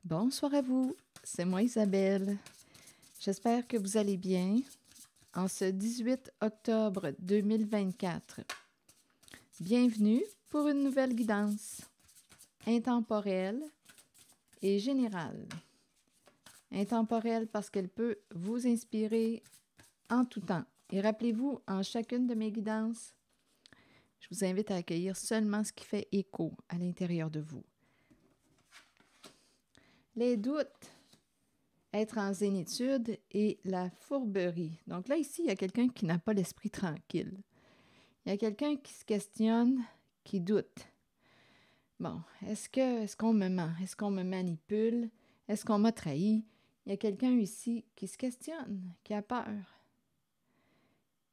Bonsoir à vous, c'est moi Isabelle. J'espère que vous allez bien en ce 18 octobre 2024. Bienvenue pour une nouvelle guidance intemporelle et générale. Intemporelle parce qu'elle peut vous inspirer en tout temps. Et rappelez-vous, en chacune de mes guidances, je vous invite à accueillir seulement ce qui fait écho à l'intérieur de vous. Les doutes, être en zénitude et la fourberie. Donc là, ici, il y a quelqu'un qui n'a pas l'esprit tranquille. Il y a quelqu'un qui se questionne, qui doute. Bon, est-ce qu'on me ment? Est-ce qu'on me manipule? Est-ce qu'on m'a trahi? Il y a quelqu'un ici qui se questionne, qui a peur,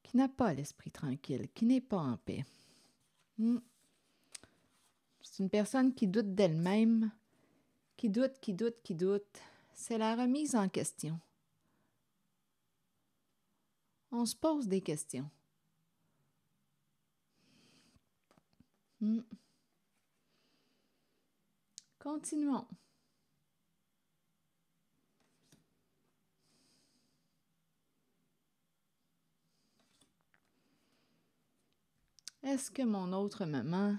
qui n'a pas l'esprit tranquille, qui n'est pas en paix. C'est une personne qui doute d'elle-même, qui doute. C'est la remise en question. On se pose des questions. Continuons. Est-ce que mon autre maman...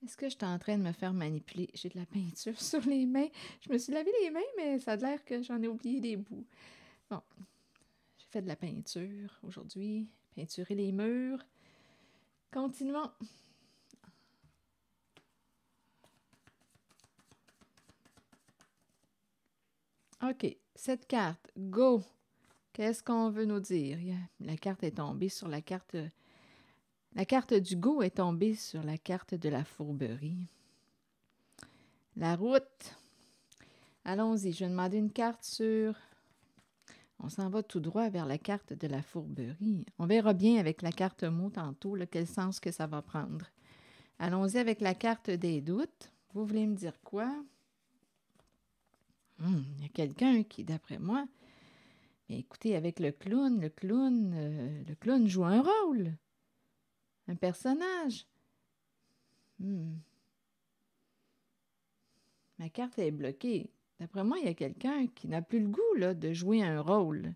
Est-ce que je suis en train de me faire manipuler? J'ai de la peinture sur les mains. Je me suis lavé les mains, mais ça a l'air que j'en ai oublié des bouts. Bon, j'ai fait de la peinture aujourd'hui. Peinturer les murs. Continuons. OK, cette carte, go! Qu'est-ce qu'on veut nous dire? La carte est tombée sur la carte... La carte du go est tombée sur la carte de la fourberie. La route. Allons-y, je vais demander une carte sur... On s'en va tout droit vers la carte de la fourberie. On verra bien avec la carte mot tantôt quel sens que ça va prendre. Allons-y avec la carte des doutes. Vous voulez me dire quoi? Il y a quelqu'un qui, d'après moi... Bien, écoutez, avec le clown joue un rôle. Un personnage. Ma carte est bloquée. D'après moi, il y a quelqu'un qui n'a plus le goût de jouer un rôle.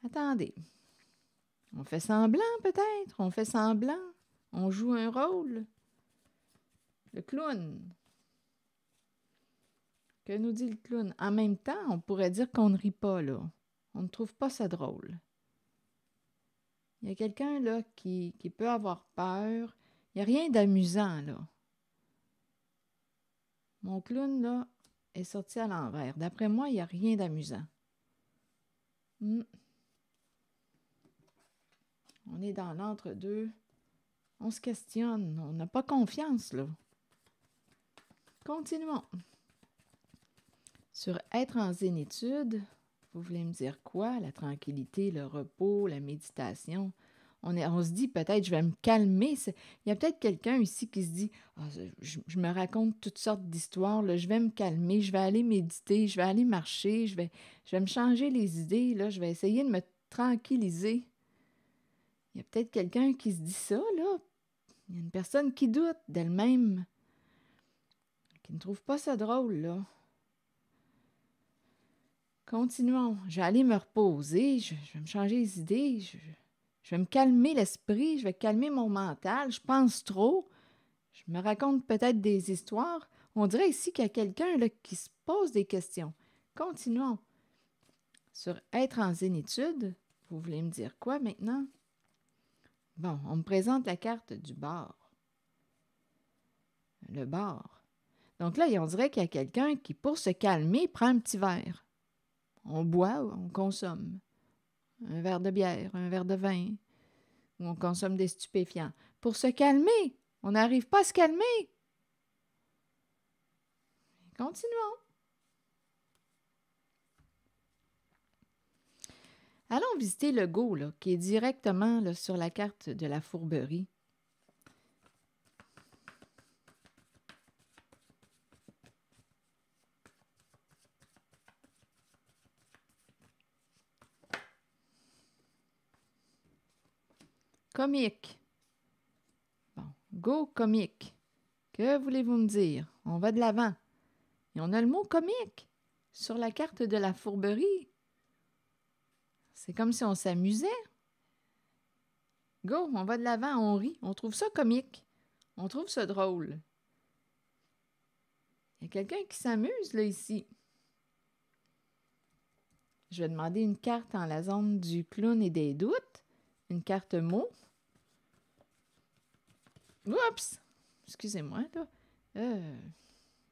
Attendez. On fait semblant peut-être? On fait semblant? On joue un rôle? Le clown. Que nous dit le clown? En même temps, on pourrait dire qu'on ne rit pas, là. On ne trouve pas ça drôle. Il y a quelqu'un, là, qui peut avoir peur. Il n'y a rien d'amusant, là. Mon clown, là, est sorti à l'envers. D'après moi, il n'y a rien d'amusant. On est dans l'entre-deux. On se questionne. On n'a pas confiance, là. Continuons. Sur être en zénitude, vous voulez me dire quoi? La tranquillité, le repos, la méditation. On se dit peut-être, je vais me calmer. Il y a peut-être quelqu'un ici qui se dit, je me raconte toutes sortes d'histoires, là, je vais me calmer, je vais aller méditer, je vais aller marcher, je vais me changer les idées, là, je vais essayer de me tranquilliser. Il y a peut-être quelqu'un qui se dit ça, là. Il y a une personne qui doute d'elle-même, qui ne trouve pas ça drôle, là. Continuons. Je vais aller me reposer, je vais me changer les idées, je vais me calmer l'esprit, je vais calmer mon mental, je pense trop, je me raconte peut-être des histoires. On dirait ici qu'il y a quelqu'un là, qui se pose des questions. Continuons. Sur être en zénitude, vous voulez me dire quoi maintenant? Bon, on me présente la carte du bar. Le bar. Donc là, on dirait qu'il y a quelqu'un qui, pour se calmer, prend un petit verre. On boit, on consomme. Un verre de bière, un verre de vin, ou on consomme des stupéfiants. Pour se calmer, on n'arrive pas à se calmer. Continuons. Allons visiter le go, là, qui est directement là, sur la carte de la fourberie. Comique. Bon, go comique. Que voulez-vous me dire? On va de l'avant. Et on a le mot comique sur la carte de la fourberie. C'est comme si on s'amusait. Go, on va de l'avant, on rit. On trouve ça comique. On trouve ça drôle. Il y a quelqu'un qui s'amuse, là, ici. Je vais demander une carte en la zone du clown et des doutes. Une carte mot. Oups! Excusez-moi, là.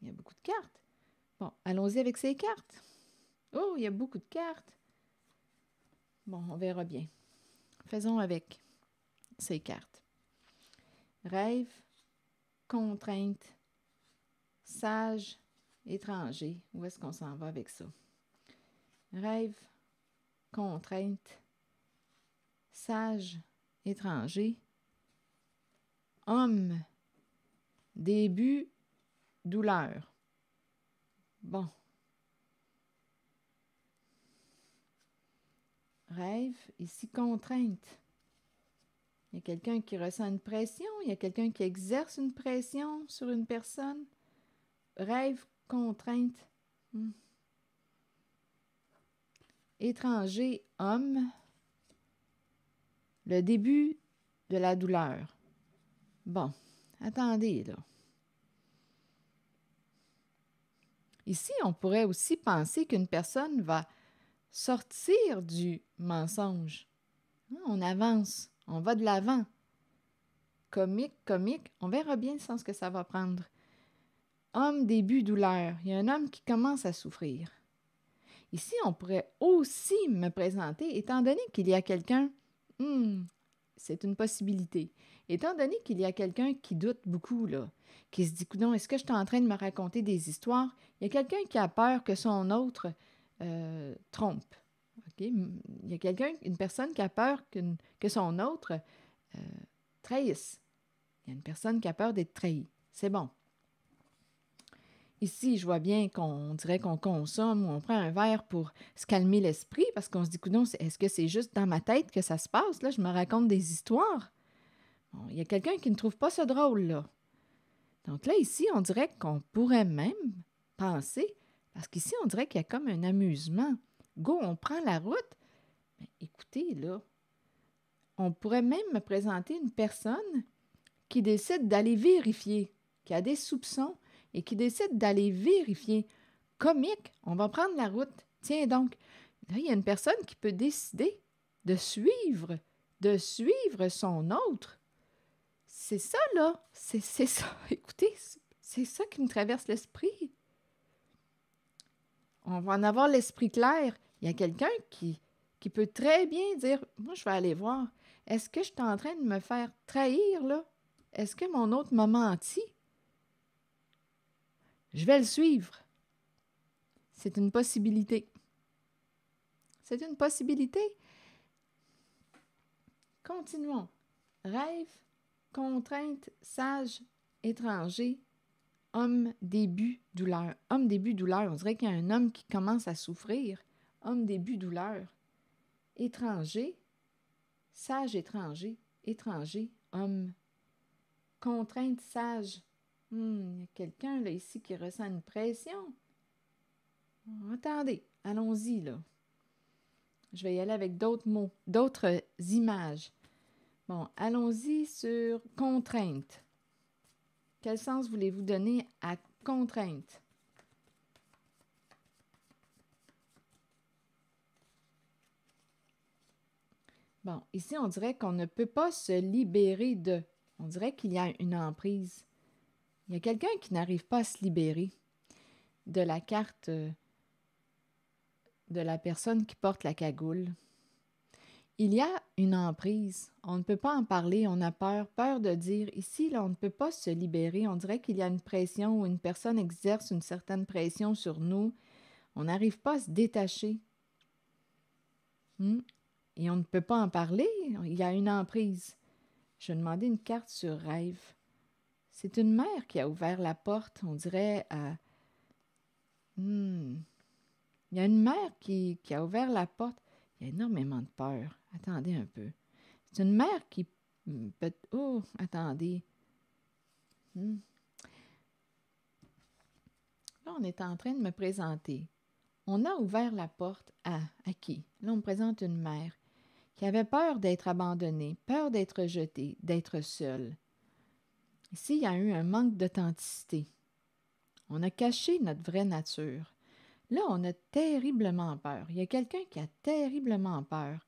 Il y a beaucoup de cartes. Bon, allons-y avec ces cartes. Oh, il y a beaucoup de cartes. Bon, on verra bien. Faisons avec ces cartes. Rêve, contrainte, sage, étranger. Où est-ce qu'on s'en va avec ça? Rêve, contrainte, sage, étranger, homme, début, douleur. Bon. Rêve, ici, contrainte. Il y a quelqu'un qui ressent une pression, il y a quelqu'un qui exerce une pression sur une personne. Rêve, contrainte. Étranger, homme. Le début de la douleur. Bon, attendez, là. Ici, on pourrait aussi penser qu'une personne va sortir du mensonge. On avance, on va de l'avant. Comique, comique, on verra bien le sens que ça va prendre. Homme, début, douleur. Il y a un homme qui commence à souffrir. Ici, on pourrait aussi me présenter, étant donné qu'il y a quelqu'un, c'est une possibilité. Étant donné qu'il y a quelqu'un qui doute beaucoup, là, qui se dit, coudonc, est-ce que je suis en train de me raconter des histoires? Il y a quelqu'un qui a peur que son autre trompe. Okay? Il y a une personne qui a peur que son autre trahisse. Il y a une personne qui a peur d'être trahie. C'est bon. Ici, je vois bien qu'on dirait qu'on consomme ou on prend un verre pour se calmer l'esprit parce qu'on se dit, coudonc, est-ce que c'est juste dans ma tête que ça se passe? Là, je me raconte des histoires. Bon, il y a quelqu'un qui ne trouve pas ça drôle, là. Donc là, ici, on dirait qu'on pourrait même penser, parce qu'ici, on dirait qu'il y a comme un amusement. Go, on prend la route. Mais écoutez, là, on pourrait même me présenter une personne qui décide d'aller vérifier, qui a des soupçons et qui décide d'aller vérifier. Comique, on va prendre la route. Tiens donc, là, il y a une personne qui peut décider de suivre son autre. C'est ça, là. C'est ça. Écoutez, c'est ça qui me traverse l'esprit. On va en avoir l'esprit clair. Il y a quelqu'un qui peut très bien dire, moi, je vais aller voir. Est-ce que je suis en train de me faire trahir, là? Est-ce que mon autre m'a menti? Je vais le suivre. C'est une possibilité. C'est une possibilité. Continuons. Rêve, contrainte, sage, étranger, homme, début, douleur. Homme, début, douleur. On dirait qu'il y a un homme qui commence à souffrir. Homme, début, douleur. Étranger, sage, étranger, étranger, homme. Contrainte, sage. Il y a quelqu'un là ici qui ressent une pression. Attendez, allons-y là. Je vais y aller avec d'autres mots, d'autres images. Bon, allons-y sur contrainte. Quel sens voulez-vous donner à contrainte? Bon, ici, on dirait qu'on ne peut pas se libérer de. On dirait qu'il y a une emprise. Il y a quelqu'un qui n'arrive pas à se libérer de la carte de la personne qui porte la cagoule. Il y a une emprise. On ne peut pas en parler, on a peur de dire. Ici, là, on ne peut pas se libérer. On dirait qu'il y a une pression ou une personne exerce une certaine pression sur nous. On n'arrive pas à se détacher. Et on ne peut pas en parler. Il y a une emprise. Je vais demander une carte sur rêve. C'est une mère qui a ouvert la porte, on dirait, à... Il y a une mère qui a ouvert la porte. Il y a énormément de peur. Attendez un peu. C'est une mère qui... Oh, attendez. Là, on est en train de me présenter. On a ouvert la porte à qui? Là, on me présente une mère qui avait peur d'être abandonnée, peur d'être rejetée, d'être seule. Ici, il y a eu un manque d'authenticité. On a caché notre vraie nature. Là, on a terriblement peur. Il y a quelqu'un qui a terriblement peur.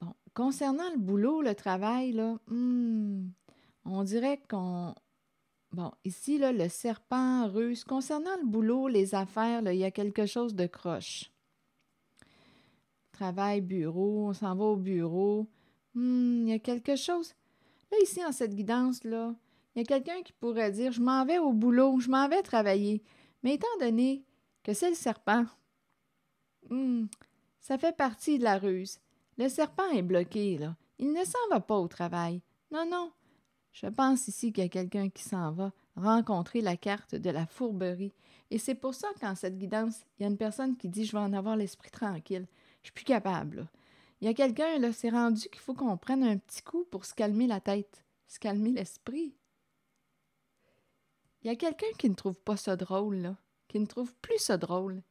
Bon, concernant le boulot, le travail, là, on dirait qu'on... Bon, ici, là, le serpent ruse. Concernant le boulot, les affaires, là, il y a quelque chose de croche. Travail, bureau, on s'en va au bureau. Il y a quelque chose. Là, ici, en cette guidance-là, il y a quelqu'un qui pourrait dire, je m'en vais au boulot, je m'en vais travailler. Mais étant donné que c'est le serpent, ça fait partie de la ruse. Le serpent est bloqué, là. Il ne s'en va pas au travail. Non, non. Je pense ici qu'il y a quelqu'un qui s'en va rencontrer la carte de la fourberie. Et c'est pour ça qu'en cette guidance, il y a une personne qui dit « Je vais en avoir l'esprit tranquille. Je suis plus capable. » là. Il y a quelqu'un, là, c'est rendu qu'il faut qu'on prenne un petit coup pour se calmer la tête, se calmer l'esprit. Il y a quelqu'un qui ne trouve pas ça drôle, là, qui ne trouve plus ça drôle,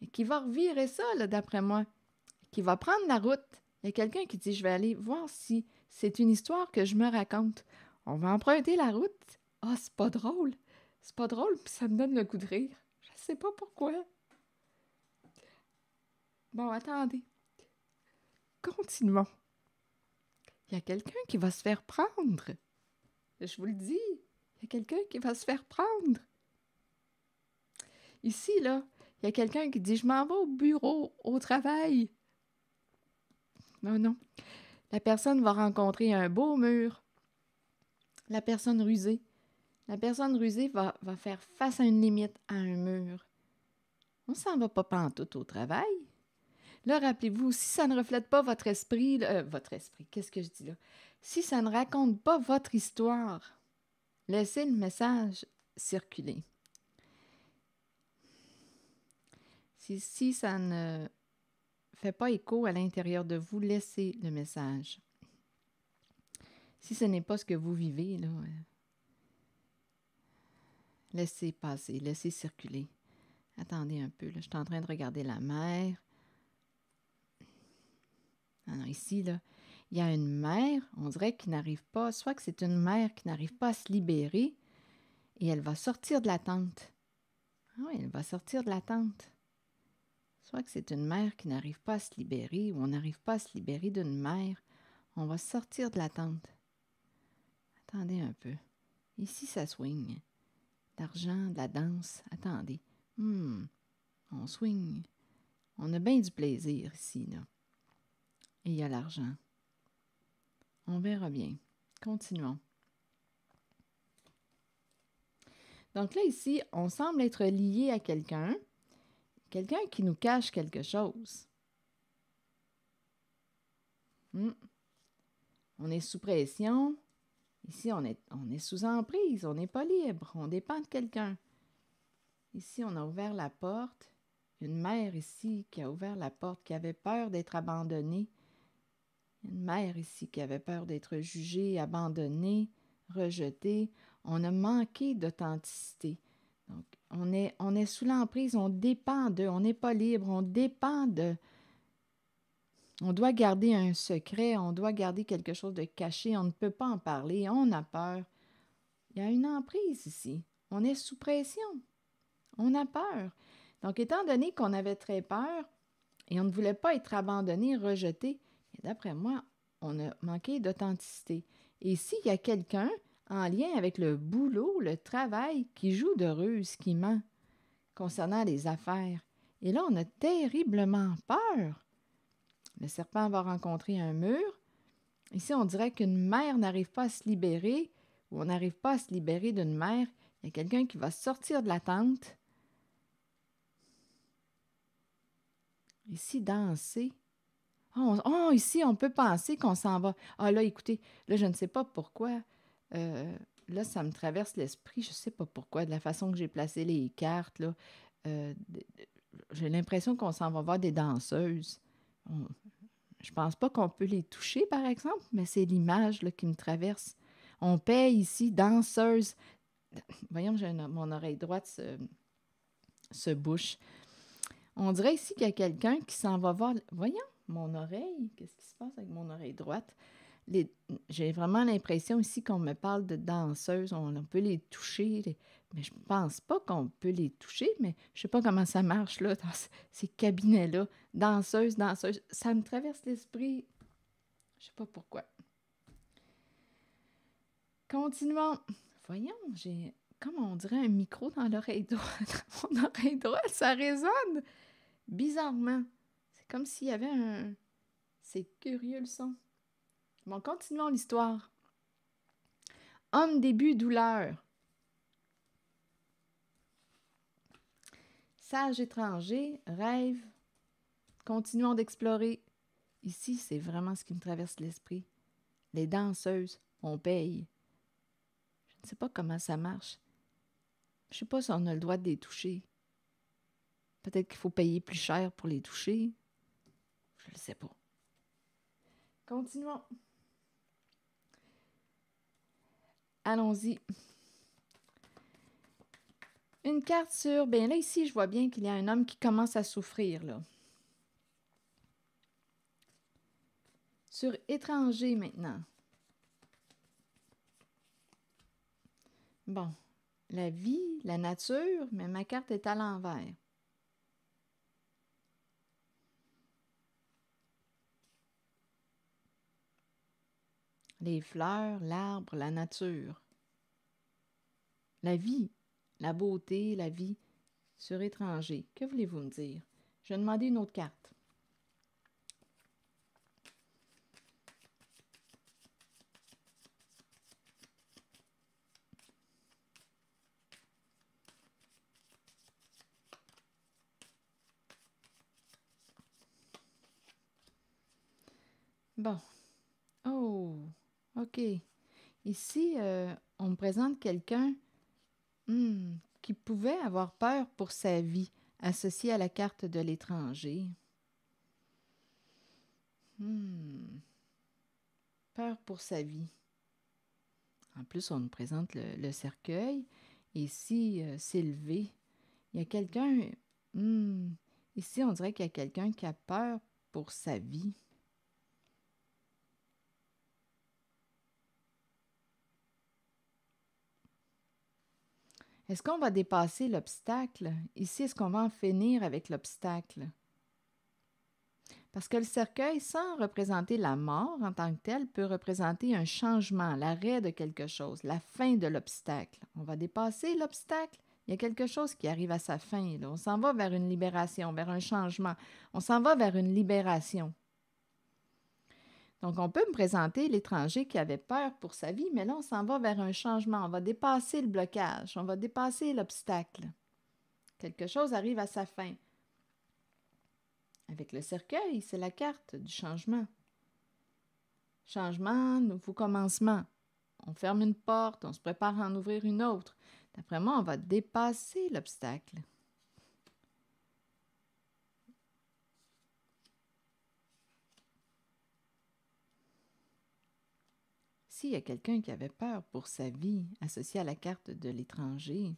mais qui va revirer ça, là, d'après moi, qui va prendre la route. Il y a quelqu'un qui dit « Je vais aller voir si c'est une histoire que je me raconte. » On va emprunter la route. Ah, c'est pas drôle. C'est pas drôle, puis ça me donne le goût de rire. Je sais pas pourquoi. Bon, attendez. Continuons. Il y a quelqu'un qui va se faire prendre. Je vous le dis, il y a quelqu'un qui va se faire prendre. Ici, là, il y a quelqu'un qui dit « Je m'en vais au bureau, au travail. » Non, non. La personne va rencontrer un beau mur. La personne rusée va faire face à une limite, à un mur. On ne s'en va pas pantoute au travail. Là, rappelez-vous, si ça ne reflète pas votre esprit, qu'est-ce que je dis là? Si ça ne raconte pas votre histoire, laissez le message circuler. Si ça ne fait pas écho à l'intérieur de vous, laissez le message. Si ce n'est pas ce que vous vivez, là, laissez passer, laissez circuler. Attendez un peu, là, je suis en train de regarder la mer. Alors ici, là, il y a une mère, on dirait, qui n'arrive pas, soit que c'est une mère qui n'arrive pas à se libérer et elle va sortir de la tente. Ah oui, elle va sortir de la tente. Soit que c'est une mère qui n'arrive pas à se libérer ou on n'arrive pas à se libérer d'une mère, on va sortir de la tente. Attendez un peu. Ici, ça swing. L'argent, de la danse. Attendez. On swing. On a bien du plaisir ici, là. Et il y a l'argent. On verra bien. Continuons. Donc là, ici, on semble être lié à quelqu'un qui nous cache quelque chose. On est sous pression. Ici, on est sous emprise. On n'est pas libre. On dépend de quelqu'un. Ici, on a ouvert la porte. Une mère ici qui a ouvert la porte, qui avait peur d'être abandonnée. Une mère ici qui avait peur d'être jugée, abandonnée, rejetée. On a manqué d'authenticité. Donc, on est sous l'emprise, on dépend d'eux, on n'est pas libre, on dépend de... On doit garder un secret, on doit garder quelque chose de caché, on ne peut pas en parler, on a peur. Il y a une emprise ici. On est sous pression. On a peur. Donc, étant donné qu'on avait très peur et on ne voulait pas être abandonné, rejeté, d'après moi, on a manqué d'authenticité. Et s'il y a quelqu'un en lien avec le boulot, le travail, qui joue de ruse, qui ment concernant les affaires, et là, on a terriblement peur. Le serpent va rencontrer un mur. Ici, on dirait qu'une mère n'arrive pas à se libérer, ou on n'arrive pas à se libérer d'une mère. Il y a quelqu'un qui va sortir de la tente. Ici, danser. Ici, on peut penser qu'on s'en va. Ah là, écoutez, là, je ne sais pas pourquoi. Là, ça me traverse l'esprit. Je ne sais pas pourquoi, de la façon que j'ai placé les cartes, là. J'ai l'impression qu'on s'en va voir des danseuses. Je ne pense pas qu'on peut les toucher, par exemple, mais c'est l'image là, qui me traverse. On paye ici, danseuse. Voyons, mon oreille droite se bouche. On dirait ici qu'il y a quelqu'un qui s'en va voir... Voyons, mon oreille, qu'est-ce qui se passe avec mon oreille droite? J'ai vraiment l'impression ici qu'on me parle de danseuses, on peut les toucher, mais je pense pas qu'on peut les toucher, mais je sais pas comment ça marche là, dans ces cabinets-là. Danseuses, ça me traverse l'esprit, je sais pas pourquoi. Continuons. Voyons, j'ai, comme on dirait, un micro dans l'oreille droite. Mon oreille droite, ça résonne bizarrement. C'est comme s'il y avait un... C'est curieux le son. Bon, continuons l'histoire. Homme début douleur. Sage étranger, rêve. Continuons d'explorer. Ici, c'est vraiment ce qui me traverse l'esprit. Les danseuses, on paye. Je ne sais pas comment ça marche. Je ne sais pas si on a le droit de les toucher. Peut-être qu'il faut payer plus cher pour les toucher. Je ne le sais pas. Continuons. Allons-y. Une carte sur... Bien là, ici, je vois bien qu'il y a un homme qui commence à souffrir, là. Sur étranger, maintenant. Bon. La vie, la nature, mais ma carte est à l'envers. Les fleurs, l'arbre, la nature. La vie, la beauté, la vie sur étranger. Que voulez-vous me dire? Je vais demander une autre carte. Bon. Oh, OK. Ici, on me présente quelqu'un qui pouvait avoir peur pour sa vie, associé à la carte de l'étranger. Peur pour sa vie. En plus, on nous présente le cercueil. Ici, s'élever. Il y a quelqu'un... ici, on dirait qu'il y a quelqu'un qui a peur pour sa vie. Est-ce qu'on va dépasser l'obstacle? Ici, est-ce qu'on va en finir avec l'obstacle? Parce que le cercueil, sans représenter la mort en tant que telle, peut représenter un changement, l'arrêt de quelque chose, la fin de l'obstacle. On va dépasser l'obstacle. Il y a quelque chose qui arrive à sa fin, là. On s'en va vers une libération, vers un changement. On s'en va vers une libération. Donc, on peut me présenter l'étranger qui avait peur pour sa vie, mais là, on s'en va vers un changement. On va dépasser le blocage, on va dépasser l'obstacle. Quelque chose arrive à sa fin. Avec le cercueil, c'est la carte du changement. Changement, nouveau commencement. On ferme une porte, on se prépare à en ouvrir une autre. D'après moi, on va dépasser l'obstacle. S'il y a quelqu'un qui avait peur pour sa vie, associé à la carte de l'étranger,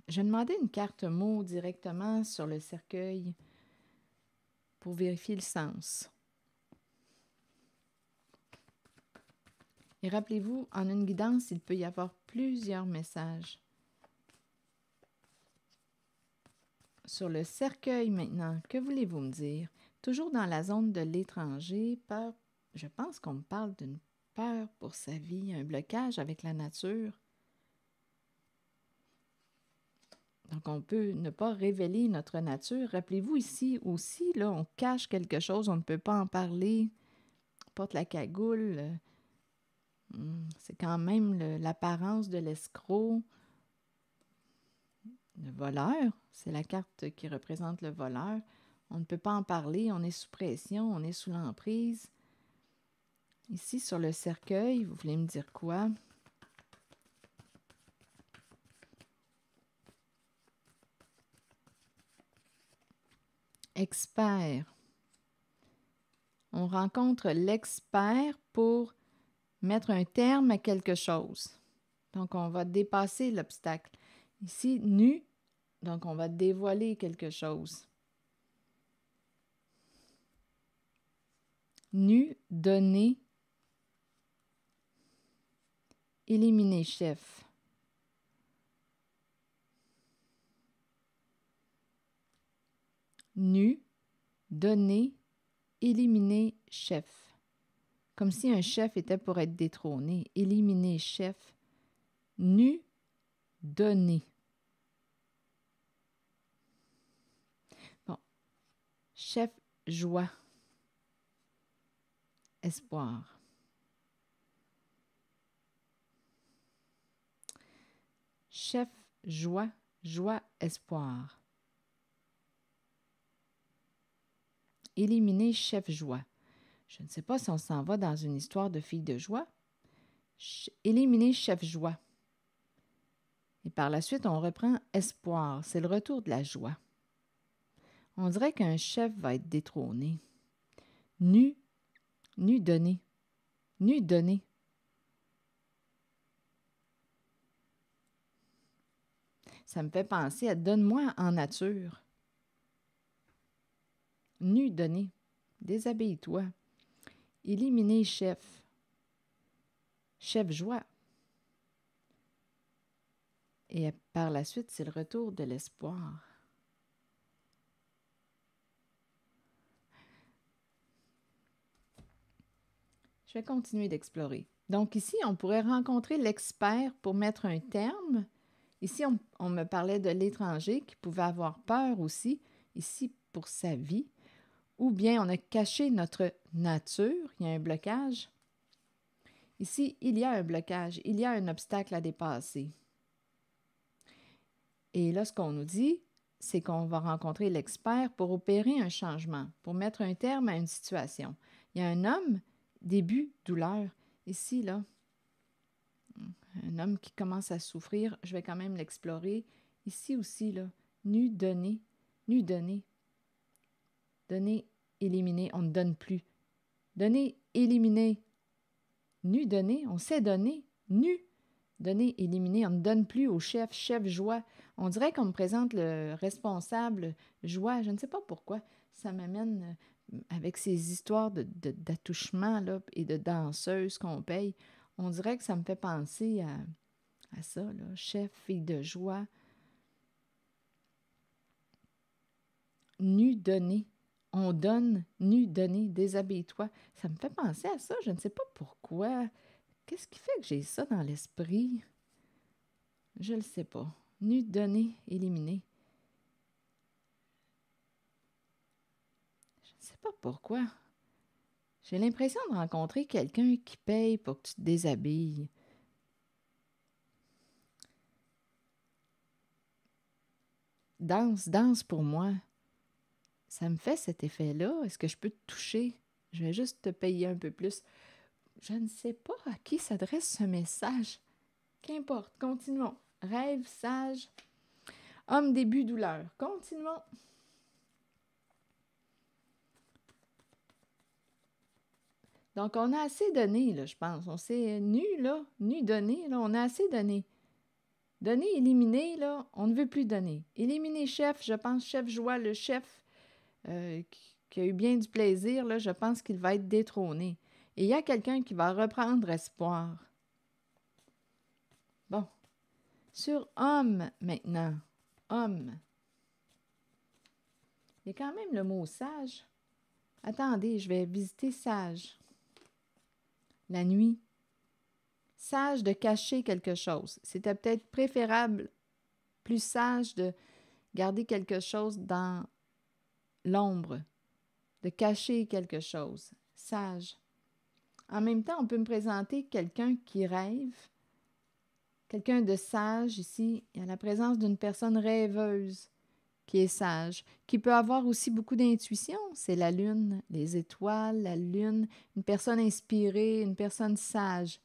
je demandais une carte mot directement sur le cercueil pour vérifier le sens. Et rappelez-vous, en une guidance, il peut y avoir plusieurs messages. Sur le cercueil maintenant, que voulez-vous me dire? Toujours dans la zone de l'étranger, peur, je pense qu'on me parle d'une peur pour sa vie, un blocage avec la nature. Donc, on peut ne pas révéler notre nature. Rappelez-vous ici aussi, là, on cache quelque chose, on ne peut pas en parler. On porte la cagoule. C'est quand même l'apparence de l'escroc. Le voleur, c'est la carte qui représente le voleur. On ne peut pas en parler, on est sous pression, on est sous l'emprise. Ici, sur le cercueil, vous voulez me dire quoi? Expert. On rencontre l'expert pour mettre un terme à quelque chose. Donc, on va dépasser l'obstacle. Ici, nu, donc on va dévoiler quelque chose. Nu, donner, éliminer chef. Nu, donner, éliminer chef. Comme si un chef était pour être détrôné. Éliminer chef. Nu, donner. Bon. Chef, joie. Espoir. Chef, joie, joie, espoir. Éliminer chef, joie. Je ne sais pas si on s'en va dans une histoire de fille de joie. Éliminer chef, joie. Et par la suite, on reprend espoir. C'est le retour de la joie. On dirait qu'un chef va être détrôné. Nu, nu donné. Nu donné. Ça me fait penser à donne-moi en nature. Nu donné. Déshabille-toi. Éliminer chef. Chef joie. Et par la suite, c'est le retour de l'espoir. Je vais continuer d'explorer. Donc ici, on pourrait rencontrer l'expert pour mettre un terme. Ici, on me parlait de l'étranger qui pouvait avoir peur aussi, ici pour sa vie. Ou bien on a caché notre nature, il y a un blocage. Ici, il y a un blocage, il y a un obstacle à dépasser. Et là, ce qu'on nous dit, c'est qu'on va rencontrer l'expert pour opérer un changement, pour mettre un terme à une situation. Il y a un homme, début, douleur. Ici, là, un homme qui commence à souffrir, je vais quand même l'explorer. Ici aussi, là, nu, donné, nu, donné. Donner, éliminer, on ne donne plus. Donner, éliminer. Nu, donner, on sait donner. Nu, donner, éliminer, on ne donne plus au chef, chef joie. On dirait qu'on me présente le responsable joie. Je ne sais pas pourquoi. Ça m'amène avec ces histoires d'attouchement là, et de danseuses qu'on paye. On dirait que ça me fait penser à ça, là. Chef, fille de joie. Nu, donner. On donne, nu, donner, déshabille-toi. Ça me fait penser à ça. Je ne sais pas pourquoi. Qu'est-ce qui fait que j'ai ça dans l'esprit? Je ne le sais pas. Nu, donner, éliminer. Je ne sais pas pourquoi. J'ai l'impression de rencontrer quelqu'un qui paye pour que tu te déshabilles. Danse, danse pour moi. Ça me fait cet effet-là. Est-ce que je peux te toucher? Je vais juste te payer un peu plus. Je ne sais pas à qui s'adresse ce message. Qu'importe, continuons. Rêve, sage, homme, début, douleur. Continuons. Donc, on a assez donné, là, je pense. On s'est nu, là, nu donné, là, on a assez donné. Donner, éliminer, là, on ne veut plus donner. Éliminer chef, je pense, chef joie, le chef qui a eu bien du plaisir, là, je pense qu'il va être détrôné. Et il y a quelqu'un qui va reprendre espoir. Bon. Sur homme, maintenant. Homme. Il y a quand même le mot sage. Attendez, je vais visiter sage. La nuit. Sage de cacher quelque chose. C'était peut-être préférable, plus sage de garder quelque chose dans l'ombre, de cacher quelque chose. Sage. En même temps, on peut me présenter quelqu'un qui rêve, quelqu'un de sage ici. Il y a la présence d'une personne rêveuse qui est sage, qui peut avoir aussi beaucoup d'intuition. C'est la lune, les étoiles, la lune, une personne inspirée, une personne sage.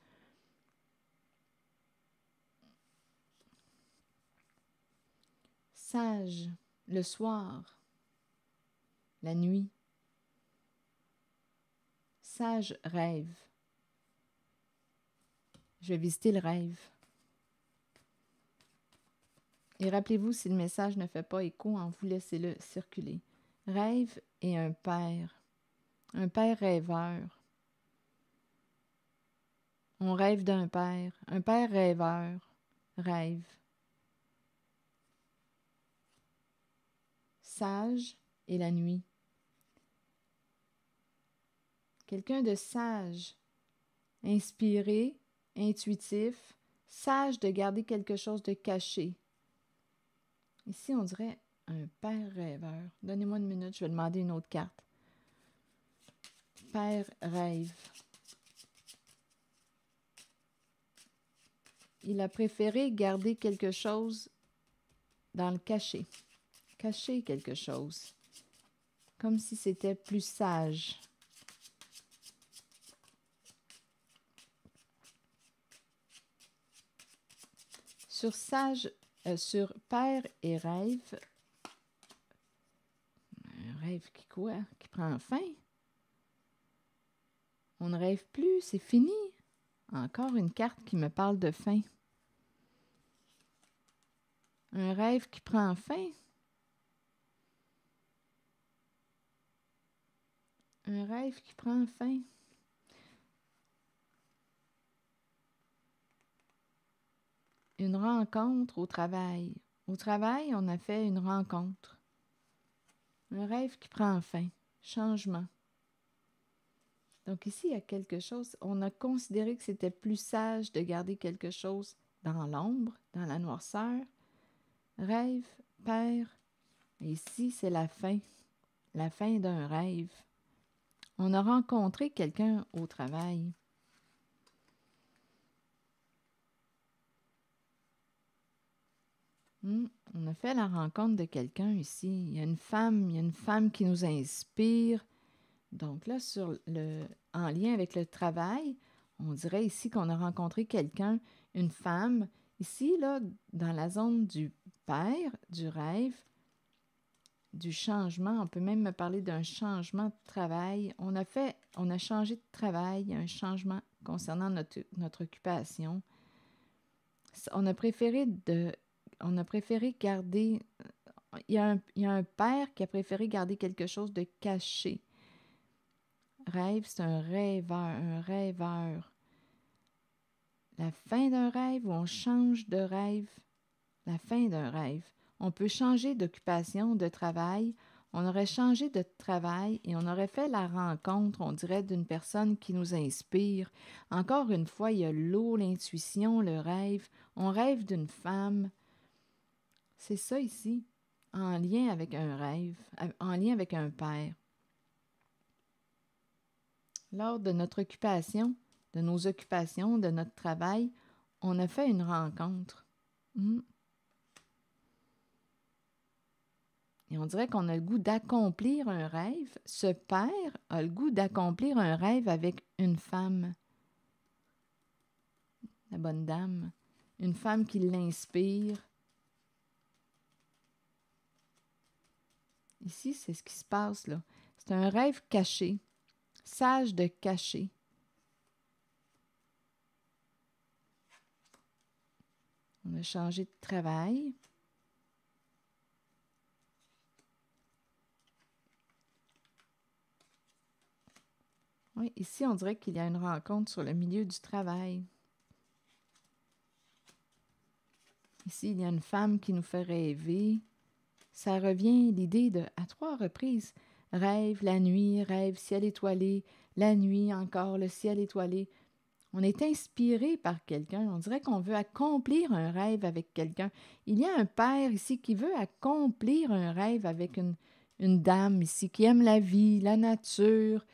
Sage, le soir. la nuit. Sage rêve. Je vais visiter le rêve. Et rappelez-vous, si le message ne fait pas écho, vous laissez-le circuler. Rêve et un père rêveur. On rêve d'un père. Un père rêveur rêve. Sage et la nuit. Quelqu'un de sage, inspiré, intuitif, sage de garder quelque chose de caché. Ici, on dirait un père rêveur. Donnez-moi une minute, je vais demander une autre carte. Père rêve. Il a préféré garder quelque chose dans le cachet. Cacher quelque chose. Comme si c'était plus sage. Sur père et rêve. Un rêve qui quoi? Qui prend fin? On ne rêve plus, c'est fini. Encore une carte qui me parle de fin. Un rêve qui prend fin. Un rêve qui prend fin. Une rencontre au travail. Au travail, on a fait une rencontre. Un rêve qui prend fin. Changement. Donc ici, il y a quelque chose. On a considéré que c'était plus sage de garder quelque chose dans l'ombre, dans la noirceur. Rêve, père. Et ici, c'est la fin. La fin d'un rêve. On a rencontré quelqu'un au travail. On a fait la rencontre de quelqu'un ici. Il y a une femme qui nous inspire. Donc là, en lien avec le travail, on dirait ici qu'on a rencontré quelqu'un, une femme. Ici, là, dans la zone du père, du rêve, du changement, on peut même me parler d'un changement de travail. On a changé de travail, un changement concernant notre occupation. On a préféré garder. Il y a un père qui a préféré garder quelque chose de caché. Rêve, c'est un rêveur. La fin d'un rêve ou on change de rêve. La fin d'un rêve. On peut changer d'occupation, de travail. On aurait changé de travail et on aurait fait la rencontre, on dirait, d'une personne qui nous inspire. Encore une fois, il y a l'eau, l'intuition, le rêve. On rêve d'une femme. C'est ça ici, en lien avec un rêve, en lien avec un père. Lors de notre occupation, de nos occupations, de notre travail, on a fait une rencontre. Et on dirait qu'on a le goût d'accomplir un rêve. Ce père a le goût d'accomplir un rêve avec une femme. La bonne dame. Une femme qui l'inspire. Ici, c'est ce qui se passe là. C'est un rêve caché. Sage de cacher. On a changé de travail. Oui, ici, on dirait qu'il y a une rencontre sur le milieu du travail. Ici, il y a une femme qui nous fait rêver. Ça revient l'idée de, à 3 reprises, rêve, la nuit, rêve, ciel étoilé, la nuit encore, le ciel étoilé. On est inspiré par quelqu'un. On dirait qu'on veut accomplir un rêve avec quelqu'un. Il y a un père ici qui veut accomplir un rêve avec une dame ici qui aime la vie, la nature,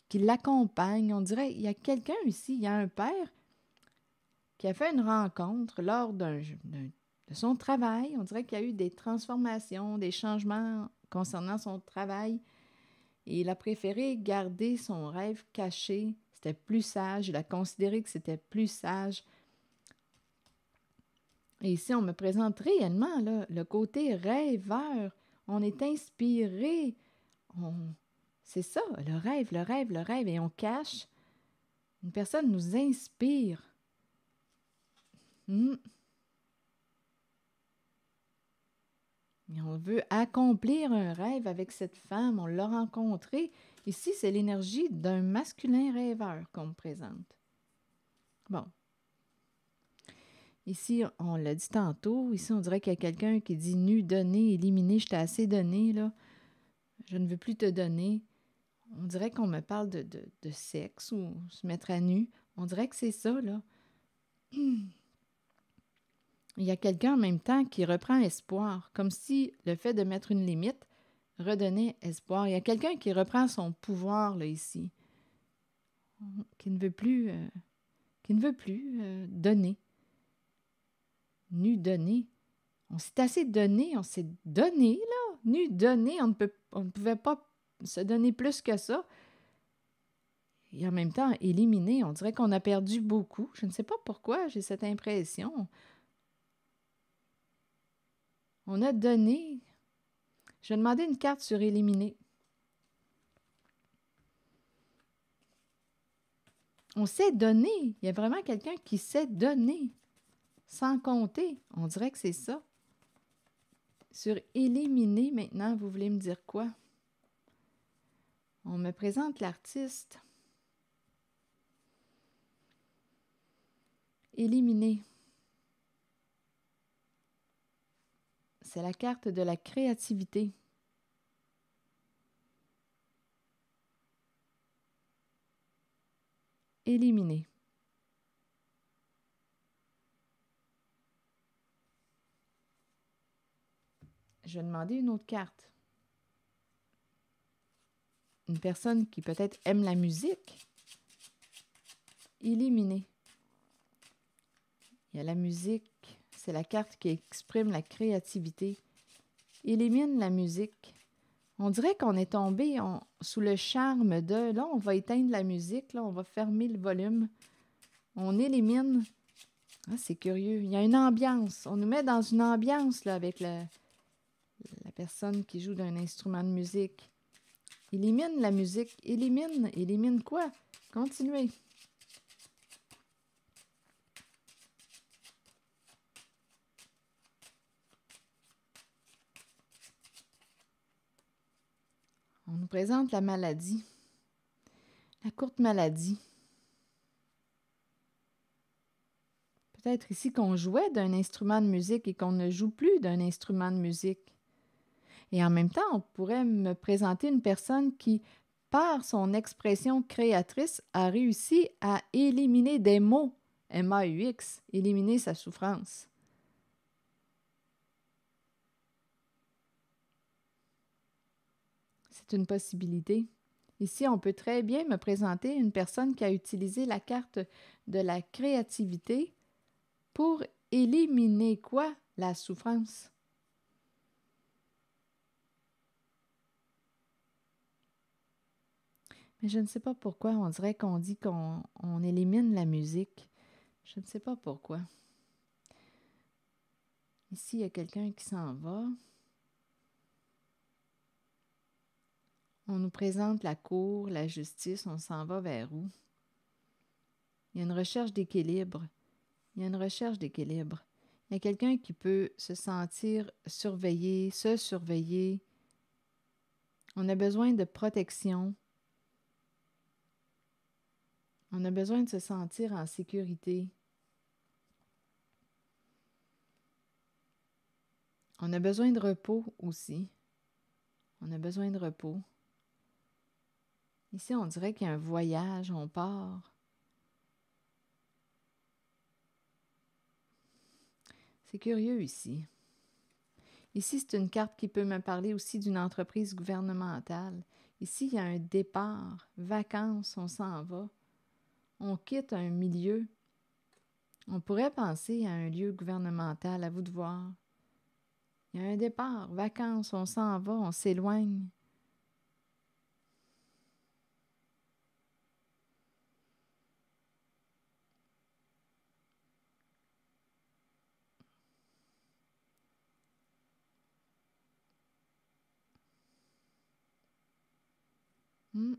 qui l'accompagne. On dirait il y a quelqu'un ici, il y a un père qui a fait une rencontre lors de son travail. On dirait qu'il y a eu des transformations, des changements concernant son travail. Et il a préféré garder son rêve caché. C'était plus sage. Il a considéré que c'était plus sage. Et ici, on me présente réellement là, le côté rêveur. On est inspiré. C'est ça, le rêve, le rêve, le rêve, et on cache. Une personne nous inspire. Hmm. Et on veut accomplir un rêve avec cette femme, on l'a rencontrée. Ici, c'est l'énergie d'un masculin rêveur qu'on me présente. Bon. Ici, on l'a dit tantôt, ici, on dirait qu'il y a quelqu'un qui dit nu, donné, éliminé, je t'ai assez donné, là. Je ne veux plus te donner. On dirait qu'on me parle de sexe ou se mettre à nu. On dirait que c'est ça, là. Il y a quelqu'un en même temps qui reprend espoir, comme si le fait de mettre une limite redonnait espoir. Il y a quelqu'un qui reprend son pouvoir, là, ici, qui ne veut plus, donner. Nu, donner. On s'est assez donné, on s'est donné, là. Nu, donné, on ne pouvait pas se donner plus que ça. Et en même temps, éliminé, on dirait qu'on a perdu beaucoup. Je ne sais pas pourquoi, j'ai cette impression. On a donné. Je vais demander une carte sur éliminer. On s'est donné. Il y a vraiment quelqu'un qui s'est donné. Sans compter. On dirait que c'est ça. Sur éliminer, maintenant, vous voulez me dire quoi? On me présente l'artiste. Éliminer. C'est la carte de la créativité. Éliminer. Je vais demander une autre carte. Une personne qui peut-être aime la musique. Éliminer. Il y a la musique. C'est la carte qui exprime la créativité. Élimine la musique. On dirait qu'on est tombé sous le charme de... Là, on va éteindre la musique. Là, on va fermer le volume. On élimine... Ah, c'est curieux. Il y a une ambiance. On nous met dans une ambiance là, avec la personne qui joue d'un instrument de musique. Élimine la musique. Élimine. Élimine quoi? Continuez. On nous présente la maladie. La courte maladie. Peut-être ici qu'on jouait d'un instrument de musique et qu'on ne joue plus d'un instrument de musique. Et en même temps, on pourrait me présenter une personne qui, par son expression créatrice, a réussi à éliminer des mots, M-A-U-X, éliminer sa souffrance. C'est une possibilité. Ici, on peut très bien me présenter une personne qui a utilisé la carte de la créativité pour éliminer quoi? La souffrance. Mais je ne sais pas pourquoi on dirait qu'on dit qu'on élimine la musique. Je ne sais pas pourquoi. Ici, il y a quelqu'un qui s'en va. On nous présente la cour, la justice, on s'en va vers où? Il y a une recherche d'équilibre. Il y a une recherche d'équilibre. Il y a quelqu'un qui peut se sentir surveillé, se surveiller. On a besoin de protection. On a besoin de se sentir en sécurité. On a besoin de repos aussi. On a besoin de repos. Ici, on dirait qu'il y a un voyage, on part. C'est curieux ici. Ici, c'est une carte qui peut me parler aussi d'une entreprise gouvernementale. Ici, il y a un départ, vacances, on s'en va. On quitte un milieu. On pourrait penser à un lieu gouvernemental, à vous de voir. Il y a un départ, vacances, on s'en va, on s'éloigne. Hmm.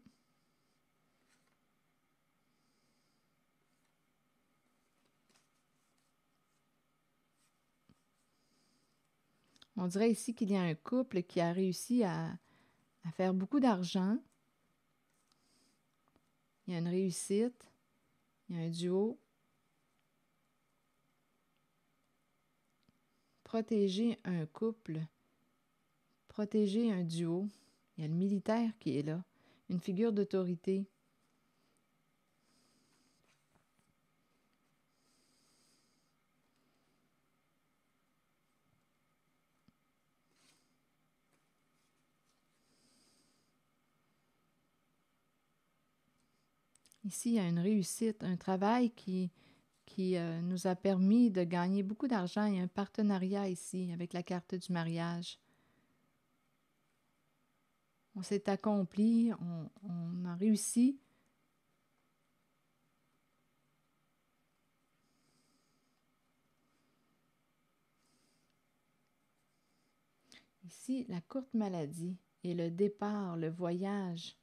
On dirait ici qu'il y a un couple qui a réussi à faire beaucoup d'argent. Il y a une réussite. Il y a un duo. Protéger un couple. Protéger un duo. Il y a le militaire qui est là. Une figure d'autorité. Ici, il y a une réussite, un travail qui nous a permis de gagner beaucoup d'argent. Il y a un partenariat ici avec la carte du mariage. On s'est accompli, on a réussi. Ici, la courte maladie et le départ, le voyage.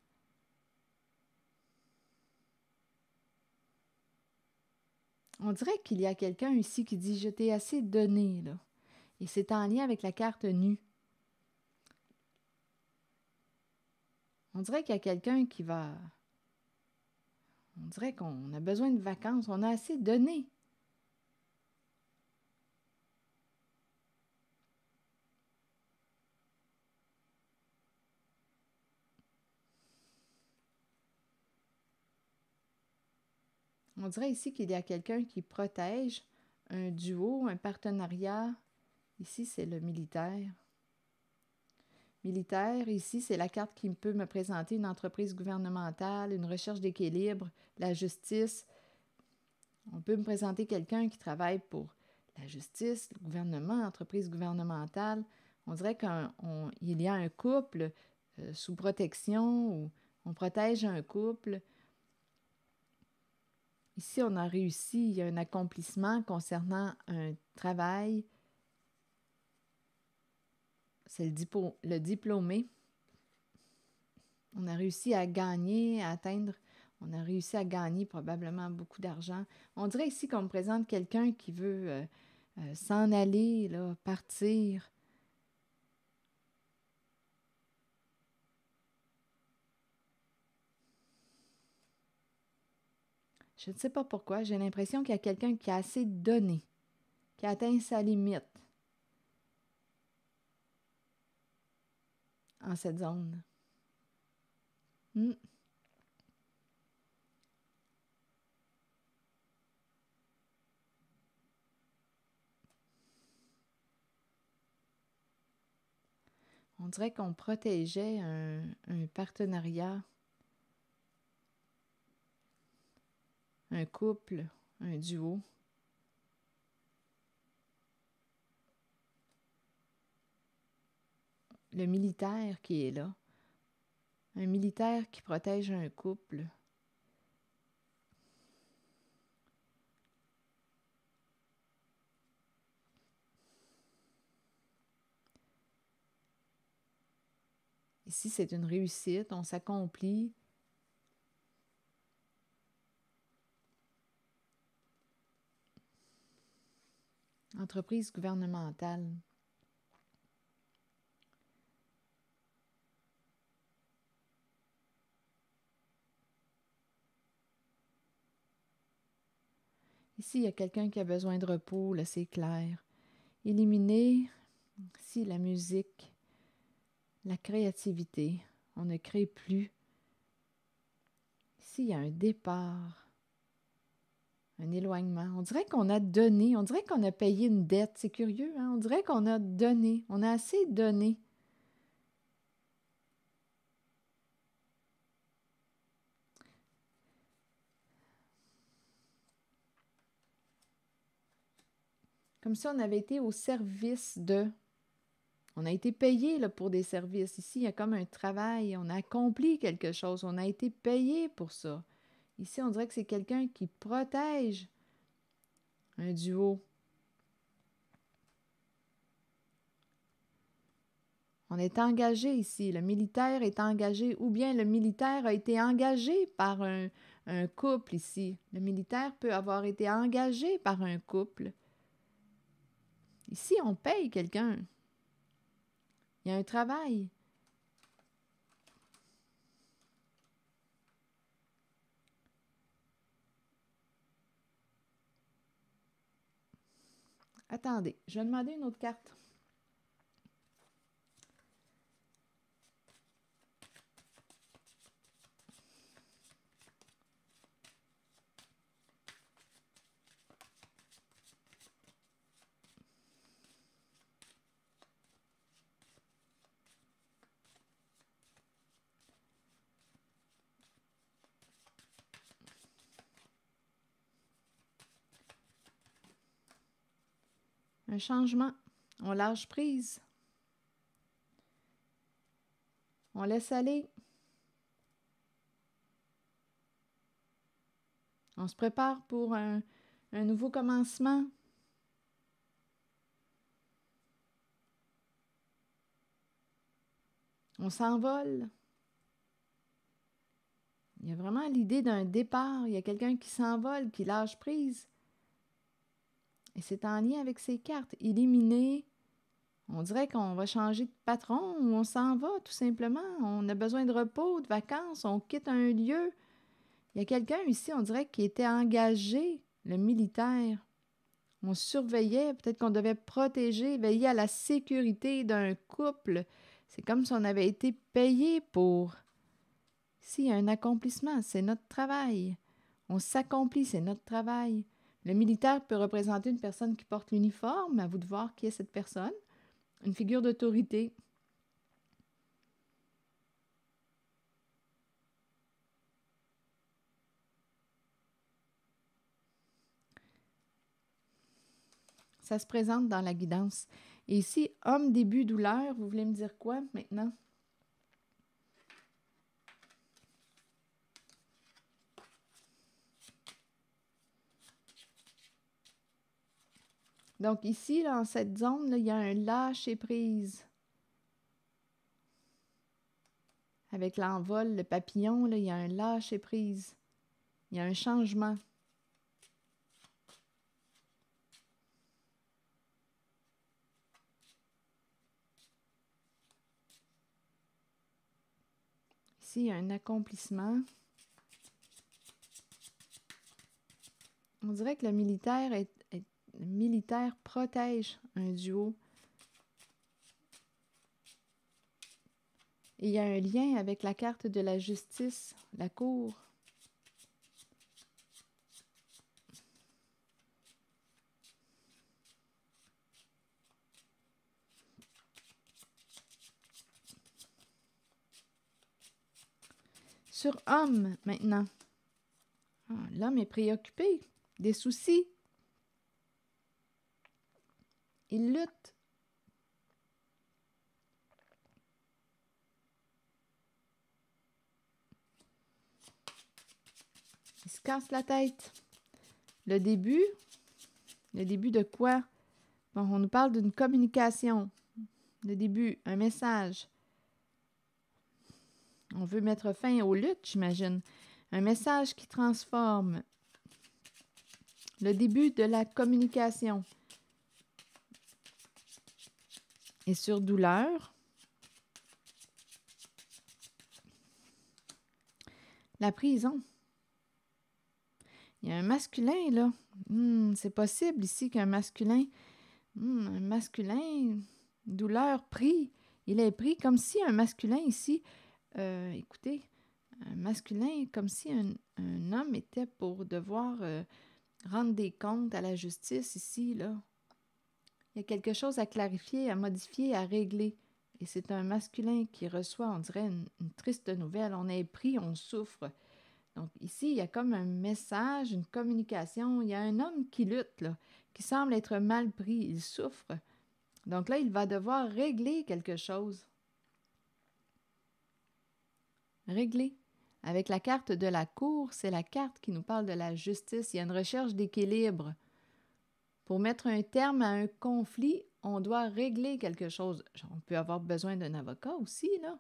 On dirait qu'il y a quelqu'un ici qui dit « Je t'ai assez donné », là. Et c'est en lien avec la carte nue. On dirait qu'il y a quelqu'un qui va... On dirait qu'on a besoin de vacances, on a assez donné. On dirait ici qu'il y a quelqu'un qui protège un duo, un partenariat. Ici, c'est le militaire. Militaire, ici, c'est la carte qui peut me présenter une entreprise gouvernementale, une recherche d'équilibre, la justice. On peut me présenter quelqu'un qui travaille pour la justice, le gouvernement, entreprise gouvernementale. On dirait qu'il y a un couple sous protection ou on protège un couple. Ici, on a réussi, il y a un accomplissement concernant un travail. C'est le diplômé. On a réussi à gagner, à atteindre, on a réussi à gagner probablement beaucoup d'argent. On dirait ici qu'on me présente quelqu'un qui veut s'en aller, là, partir. Je ne sais pas pourquoi, j'ai l'impression qu'il y a quelqu'un qui a assez donné, qui a atteint sa limite en cette zone. Hmm. On dirait qu'on protégeait un partenariat, un couple, un duo. Le militaire qui est là. Un militaire qui protège un couple. Ici, c'est une réussite, on s'accomplit. Entreprise gouvernementale. Ici, il y a quelqu'un qui a besoin de repos, là, c'est clair. Éliminer, ici, la musique, la créativité. On ne crée plus. Ici, il y a un départ, un éloignement. On dirait qu'on a donné, on dirait qu'on a payé une dette. C'est curieux, hein? On dirait qu'on a donné, on a assez donné. Comme si on avait été au service de... On a été payé là, pour des services. Ici, il y a comme un travail, on a accompli quelque chose, on a été payé pour ça. Ici, on dirait que c'est quelqu'un qui protège un duo. On est engagé ici. Le militaire est engagé, ou bien le militaire a été engagé par un couple ici. Le militaire peut avoir été engagé par un couple. Ici, on paye quelqu'un. Il y a un travail. Attendez, je vais demander une autre carte. Un changement. On lâche prise. On laisse aller. On se prépare pour un nouveau commencement. On s'envole. Il y a vraiment l'idée d'un départ. Il y a quelqu'un qui s'envole, qui lâche prise. Et c'est en lien avec ces cartes. Éliminer. On dirait qu'on va changer de patron ou on s'en va tout simplement. On a besoin de repos, de vacances, on quitte un lieu. Il y a quelqu'un ici, on dirait, qui était engagé, le militaire. On surveillait, peut-être qu'on devait protéger, veiller à la sécurité d'un couple. C'est comme si on avait été payé pour. Ici, il y a un accomplissement, c'est notre travail. On s'accomplit, c'est notre travail. Le militaire peut représenter une personne qui porte l'uniforme, à vous de voir qui est cette personne. Une figure d'autorité. Ça se présente dans la guidance. Et ici, homme, début, douleur, vous voulez me dire quoi maintenant? Donc ici, là, dans cette zone, là, il y a un lâcher-prise. Avec l'envol, le papillon, là, il y a un lâcher-prise. Il y a un changement. Ici, il y a un accomplissement. On dirait que le militaire protège un duo. Et il y a un lien avec la carte de la justice, la cour. Sur homme, maintenant. Ah, l'homme est préoccupé, des soucis. Il lutte. Il se casse la tête. Le début de quoi? Bon, on nous parle d'une communication. Le début, un message. On veut mettre fin aux luttes, j'imagine. Un message qui transforme. Le début de la communication. Et sur douleur, la prison. Il y a un masculin, là. C'est possible ici qu'un masculin, douleur, pris. Il est pris comme si un masculin ici, écoutez, un masculin, comme si un homme était pour devoir rendre des comptes à la justice ici, là. Il y a quelque chose à clarifier, à modifier, à régler. Et c'est un masculin qui reçoit, on dirait, une triste nouvelle. On est pris, on souffre. Donc ici, il y a comme un message, une communication. Il y a un homme qui lutte, là, qui semble être mal pris. Il souffre. Donc là, il va devoir régler quelque chose. Régler. Avec la carte de la cour, c'est la carte qui nous parle de la justice. Il y a une recherche d'équilibre. Pour mettre un terme à un conflit, on doit régler quelque chose. On peut avoir besoin d'un avocat aussi, là.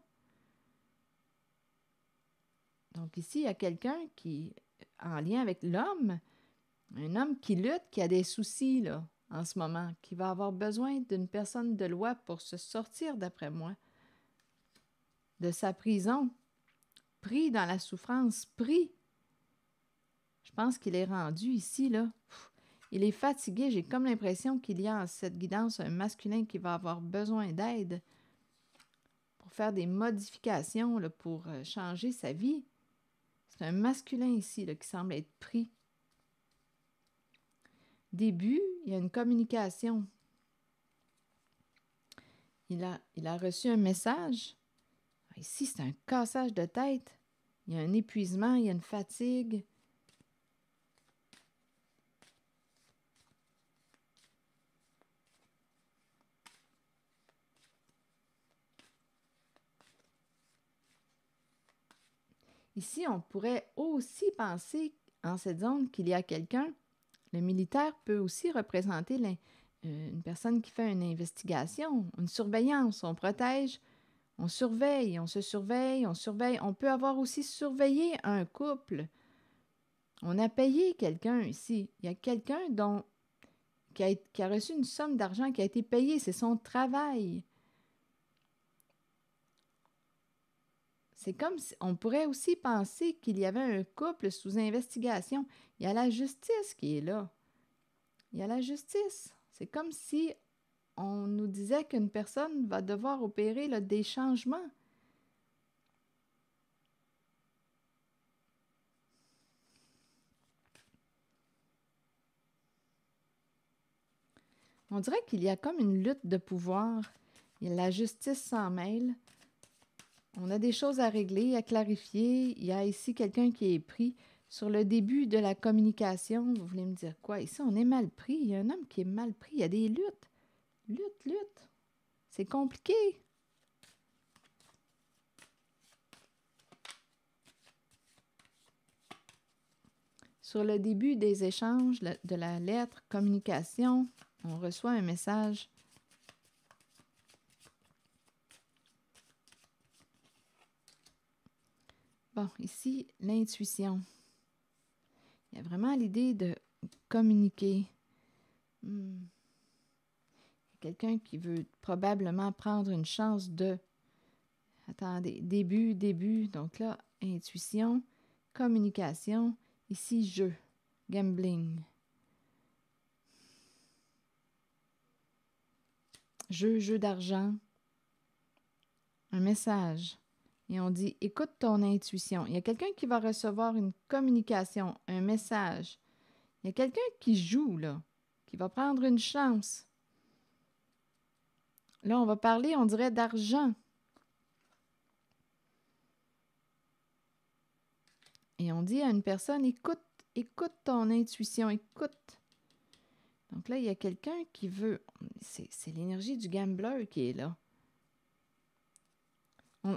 Donc ici, il y a quelqu'un qui, en lien avec l'homme, un homme qui lutte, qui a des soucis, là, en ce moment, qui va avoir besoin d'une personne de loi pour se sortir, d'après moi, de sa prison, pris dans la souffrance, pris. Je pense qu'il est rendu ici, là. Il est fatigué. J'ai comme l'impression qu'il y a en cette guidance un masculin qui va avoir besoin d'aide pour faire des modifications, là, pour changer sa vie. C'est un masculin ici, là, qui semble être pris. Début, il y a une communication. Il a reçu un message. Ici, c'est un cassage de tête. Il y a un épuisement, il y a une fatigue. Ici, on pourrait aussi penser en cette zone qu'il y a quelqu'un. Le militaire peut aussi représenter une personne qui fait une investigation, une surveillance. On protège, on surveille, on se surveille, on surveille. On peut avoir aussi surveillé un couple. On a payé quelqu'un ici. Il y a quelqu'un qui a reçu une somme d'argent qui a été payée. C'est son travail. C'est comme si on pourrait aussi penser qu'il y avait un couple sous investigation. Il y a la justice qui est là. Il y a la justice. C'est comme si on nous disait qu'une personne va devoir opérer là, des changements. On dirait qu'il y a comme une lutte de pouvoir. La justice s'en mêle. On a des choses à régler, à clarifier. Il y a ici quelqu'un qui est pris sur le début de la communication. Vous voulez me dire quoi? Ici, on est mal pris. Il y a un homme qui est mal pris. Il y a des luttes. Lutte. C'est compliqué. Sur le début des échanges de la lettre, communication, on reçoit un message. Bon, ici, l'intuition. Il y a vraiment l'idée de communiquer. Quelqu'un qui veut probablement prendre une chance de... Attendez, début. Donc là, intuition, communication. Ici, jeu, gambling. Jeu d'argent. Un message. Et on dit, écoute ton intuition. Il y a quelqu'un qui va recevoir une communication, un message. Il y a quelqu'un qui joue, là, qui va prendre une chance. Là, on va parler, on dirait, d'argent. Et on dit à une personne, écoute ton intuition, écoute. Donc là, il y a quelqu'un qui veut... C'est l'énergie du gambler qui est là.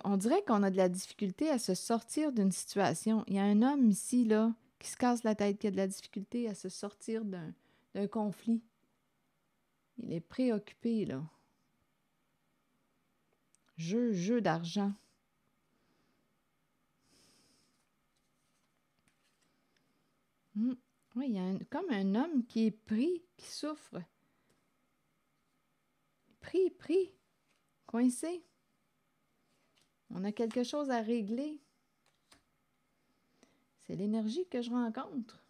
On dirait qu'on a de la difficulté à se sortir d'une situation. Il y a un homme ici, là, qui se casse la tête, qui a de la difficulté à se sortir d'un conflit. Il est préoccupé, là. Jeu d'argent. Oui, il y a comme un homme qui est pris, qui souffre. Pris, coincé. On a quelque chose à régler. C'est l'énergie que je rencontre.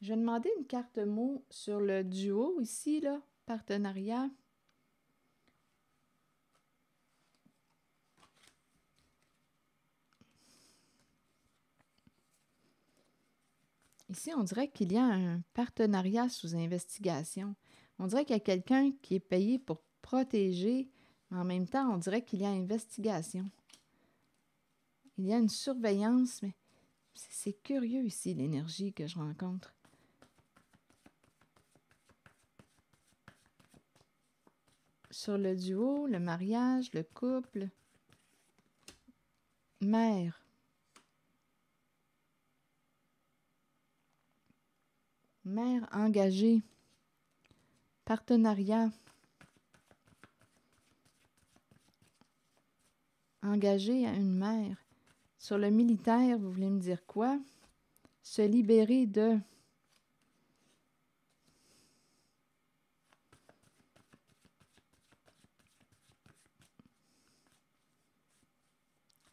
Je vais demander une carte mot sur le duo ici, là, partenariat. Ici, on dirait qu'il y a un partenariat sous investigation. On dirait qu'il y a quelqu'un qui est payé pour protéger, mais en même temps, on dirait qu'il y a investigation. Il y a une surveillance, mais c'est curieux ici, l'énergie que je rencontre. Sur le duo, le mariage, le couple. Mère. Mère engagée. Partenariat. Engagé à une mère. Sur le militaire, vous voulez me dire quoi? Se libérer de...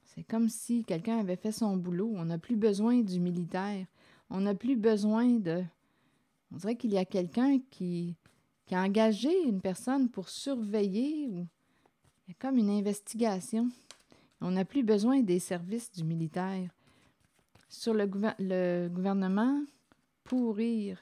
C'est comme si quelqu'un avait fait son boulot. On n'a plus besoin du militaire. On n'a plus besoin de... On dirait qu'il y a quelqu'un qui a engagé une personne pour surveiller. Ou... Il y a comme une investigation. On n'a plus besoin des services du militaire. Sur le gouvernement, pourrir.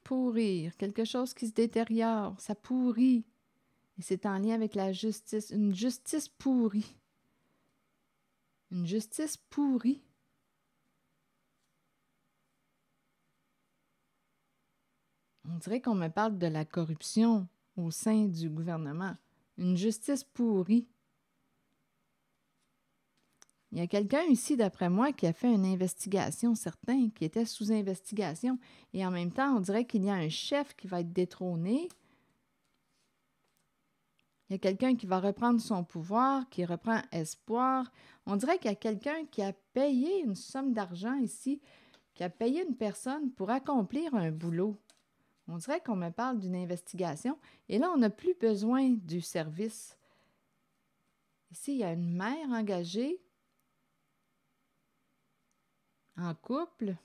Pourrir, quelque chose qui se détériore, ça pourrit. Et c'est en lien avec la justice. Une justice pourrie. Une justice pourrie. On dirait qu'on me parle de la corruption au sein du gouvernement. Une justice pourrie. Il y a quelqu'un ici, d'après moi, qui a fait une investigation, certain, qui était sous investigation. Et en même temps, on dirait qu'il y a un chef qui va être détrôné. Il y a quelqu'un qui va reprendre son pouvoir, qui reprend espoir. On dirait qu'il y a quelqu'un qui a payé une somme d'argent ici, qui a payé une personne pour accomplir un boulot. On dirait qu'on me parle d'une investigation. Et là, on n'a plus besoin du service. Ici, il y a une mère engagée en couple.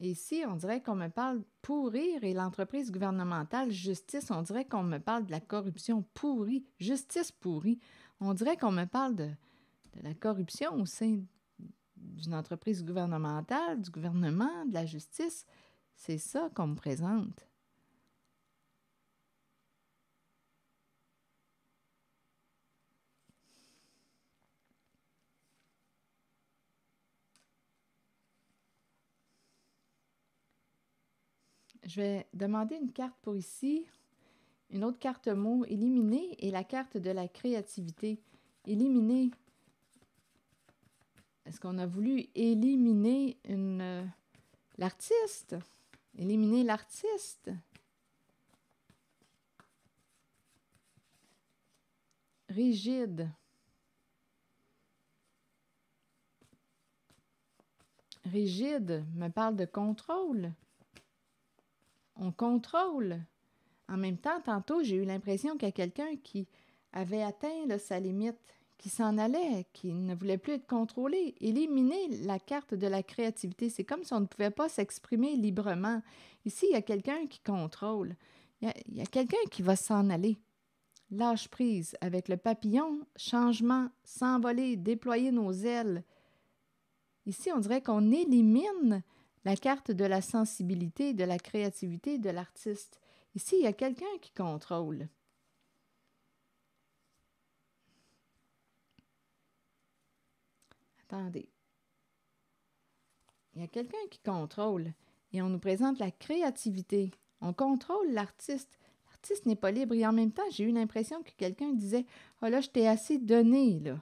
Et ici, on dirait qu'on me parle pourrir et l'entreprise gouvernementale, justice, on dirait qu'on me parle de la corruption pourrie, justice pourrie. On dirait qu'on me parle de la corruption au sein d'une entreprise gouvernementale, du gouvernement, de la justice. C'est ça qu'on me présente. Je vais demander une carte pour ici, une autre carte mot, éliminer, et la carte de la créativité. Éliminer. Est-ce qu'on a voulu éliminer l'artiste? Éliminer l'artiste? Rigide. Rigide me parle de contrôle. On contrôle. En même temps, tantôt, j'ai eu l'impression qu'il y a quelqu'un qui avait atteint là, sa limite, qui s'en allait, qui ne voulait plus être contrôlé. Éliminer la carte de la créativité, c'est comme si on ne pouvait pas s'exprimer librement. Ici, il y a quelqu'un qui contrôle. Il y a quelqu'un qui va s'en aller. Lâche prise avec le papillon, changement, s'envoler, déployer nos ailes. Ici, on dirait qu'on élimine la carte de la sensibilité, de la créativité, de l'artiste. Ici, il y a quelqu'un qui contrôle. Attendez. Il y a quelqu'un qui contrôle et on nous présente la créativité. On contrôle l'artiste. L'artiste n'est pas libre et en même temps, j'ai eu l'impression que quelqu'un disait « Ah là, je t'ai assez donné, là. »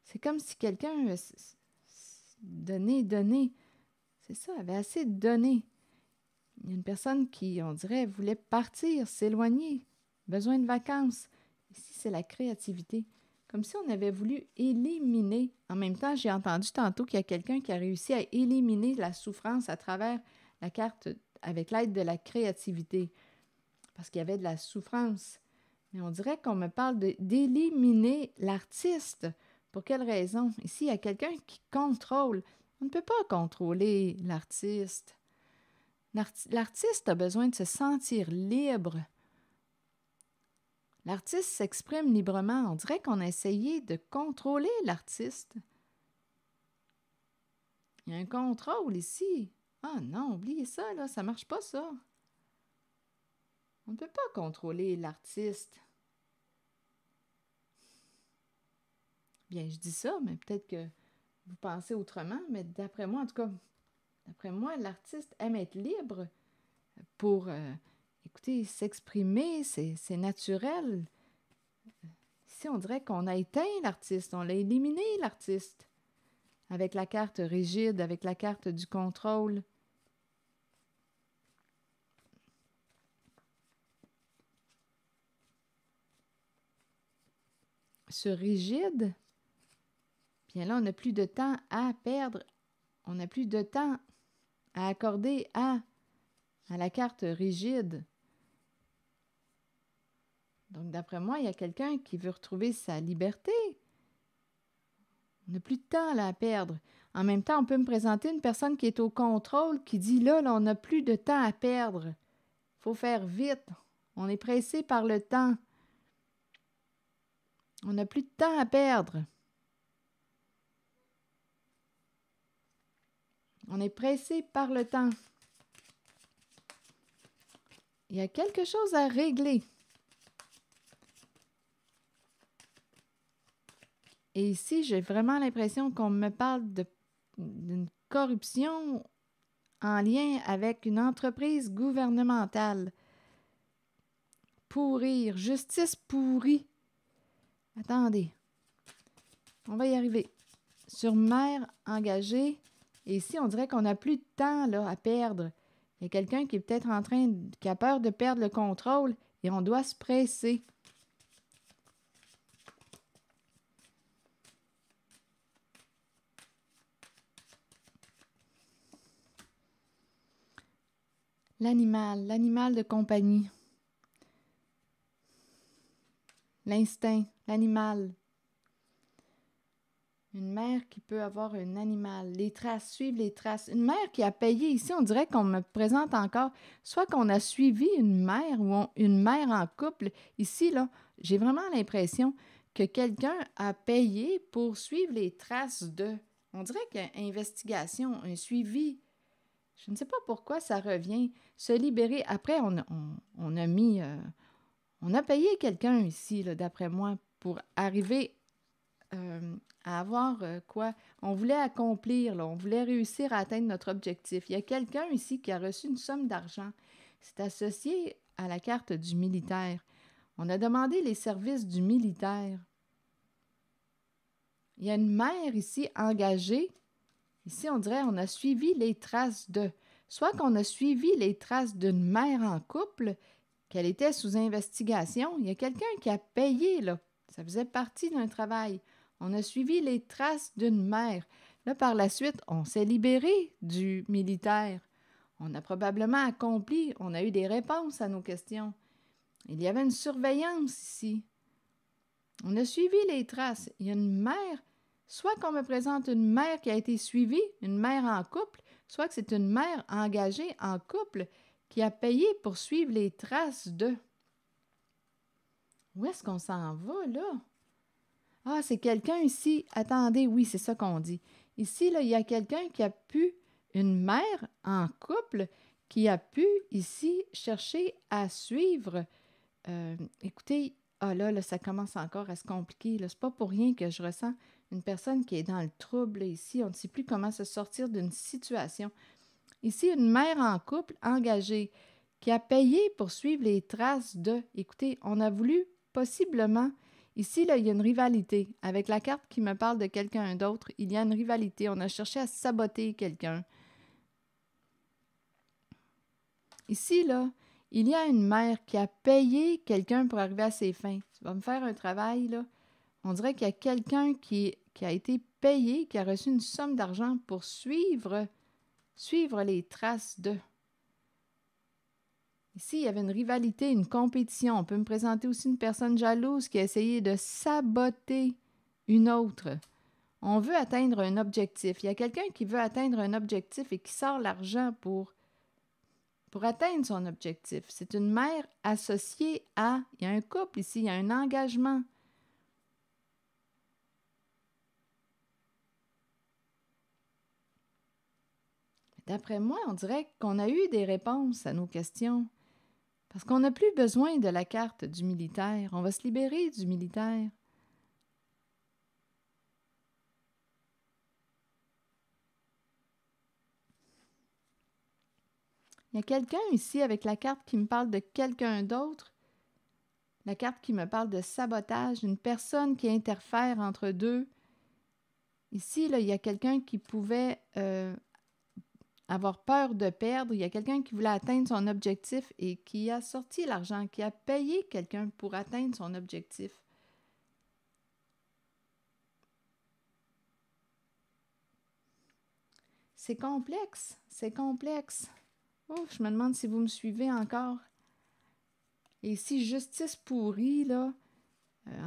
C'est comme si quelqu'un donné. C'est ça, avait assez donné. Il y a une personne qui, on dirait, voulait partir, s'éloigner, besoin de vacances. Ici, c'est la créativité. Comme si on avait voulu éliminer. En même temps, j'ai entendu tantôt qu'il y a quelqu'un qui a réussi à éliminer la souffrance à travers la carte avec l'aide de la créativité. Parce qu'il y avait de la souffrance. Mais on dirait qu'on me parle d'éliminer l'artiste. Pour quelle raison? Ici, il y a quelqu'un qui contrôle. On ne peut pas contrôler l'artiste. L'artiste a besoin de se sentir libre. L'artiste s'exprime librement. On dirait qu'on a essayé de contrôler l'artiste. Il y a un contrôle ici. Ah non, oubliez ça, là, ça marche pas, ça. On ne peut pas contrôler l'artiste. Bien, je dis ça, mais peut-être que vous pensez autrement, mais d'après moi, en tout cas, d'après moi, l'artiste aime être libre pour, écoutez, s'exprimer, c'est naturel. Ici, on dirait qu'on a éteint l'artiste, on l'a éliminé, l'artiste, avec la carte rigide, avec la carte du contrôle. Ce rigide, bien là, on n'a plus de temps à perdre, on n'a plus de temps à accorder à la carte rigide. Donc, d'après moi, il y a quelqu'un qui veut retrouver sa liberté. On n'a plus de temps là, à perdre. En même temps, on peut me présenter une personne qui est au contrôle, qui dit là, on n'a plus de temps à perdre. Il faut faire vite. On est pressé par le temps. On n'a plus de temps à perdre. On est pressé par le temps. Il y a quelque chose à régler. Et ici, j'ai vraiment l'impression qu'on me parle d'une corruption en lien avec une entreprise gouvernementale. Pourrir, justice pourrie. Attendez, on va y arriver. Sur mère engagée, et ici, on dirait qu'on n'a plus de temps là, à perdre. Il y a quelqu'un qui est peut-être qui a peur de perdre le contrôle et on doit se presser. L'animal de compagnie. L'instinct, l'animal. Une mère qui peut avoir un animal. Les traces, suivre les traces. Une mère qui a payé. Ici, on dirait qu'on me présente encore soit qu'on a suivi une mère ou une mère en couple. Ici, là, j'ai vraiment l'impression que quelqu'un a payé pour suivre les traces de. On dirait qu'il y a une investigation, un suivi. Je ne sais pas pourquoi ça revient. Se libérer. Après, on a mis... on a payé quelqu'un ici, là, d'après moi, pour arriver à avoir quoi? On voulait accomplir, là, on voulait réussir à atteindre notre objectif. Il y a quelqu'un ici qui a reçu une somme d'argent. C'est associé à la carte du militaire. On a demandé les services du militaire. Il y a une mère ici engagée. Ici, on dirait on a suivi les traces de... Soit qu'on a suivi les traces d'une mère en couple, qu'elle était sous investigation. Il y a quelqu'un qui a payé, là. Ça faisait partie d'un travail. On a suivi les traces d'une mère. Là, par la suite, on s'est libéré du militaire. On a probablement accompli, on a eu des réponses à nos questions. Il y avait une surveillance ici. On a suivi les traces. Il y a une mère, soit qu'on me présente une mère qui a été suivie, une mère en couple, soit que c'est une mère engagée en couple qui a payé pour suivre les traces de... Où est-ce qu'on s'en va, là? Ah, c'est quelqu'un ici. Attendez, oui, c'est ça qu'on dit. Ici, là, il y a quelqu'un qui a pu, une mère en couple, qui a pu ici chercher à suivre. Écoutez, là, ça commence encore à se compliquer. Là. C'est pas pour rien que je ressens une personne qui est dans le trouble là, ici. On ne sait plus comment se sortir d'une situation. Ici, une mère en couple engagée qui a payé pour suivre les traces de... Écoutez, on a voulu possiblement... Ici, là, il y a une rivalité. Avec la carte qui me parle de quelqu'un d'autre, il y a une rivalité. On a cherché à saboter quelqu'un. Ici, là, il y a une mère qui a payé quelqu'un pour arriver à ses fins. Tu vas me faire un travail, là. On dirait qu'il y a quelqu'un qui a été payé, qui a reçu une somme d'argent pour suivre les traces de... Ici, il y avait une rivalité, une compétition. On peut me présenter aussi une personne jalouse qui a essayé de saboter une autre. On veut atteindre un objectif. Il y a quelqu'un qui veut atteindre un objectif et qui sort l'argent pour atteindre son objectif. C'est une mère associée à... Il y a un couple ici, il y a un engagement. D'après moi, on dirait qu'on a eu des réponses à nos questions. Parce qu'on n'a plus besoin de la carte du militaire. On va se libérer du militaire. y a quelqu'un ici avec la carte qui me parle de quelqu'un d'autre. La carte qui me parle de sabotage, une personne qui interfère entre deux. Ici, là, il y a quelqu'un qui pouvait avoir peur de perdre. Il y a quelqu'un qui voulait atteindre son objectif et qui a sorti l'argent, qui a payé quelqu'un pour atteindre son objectif. C'est complexe, c'est complexe. Oh, je me demande si vous me suivez encore. Et si justice pourrie, là,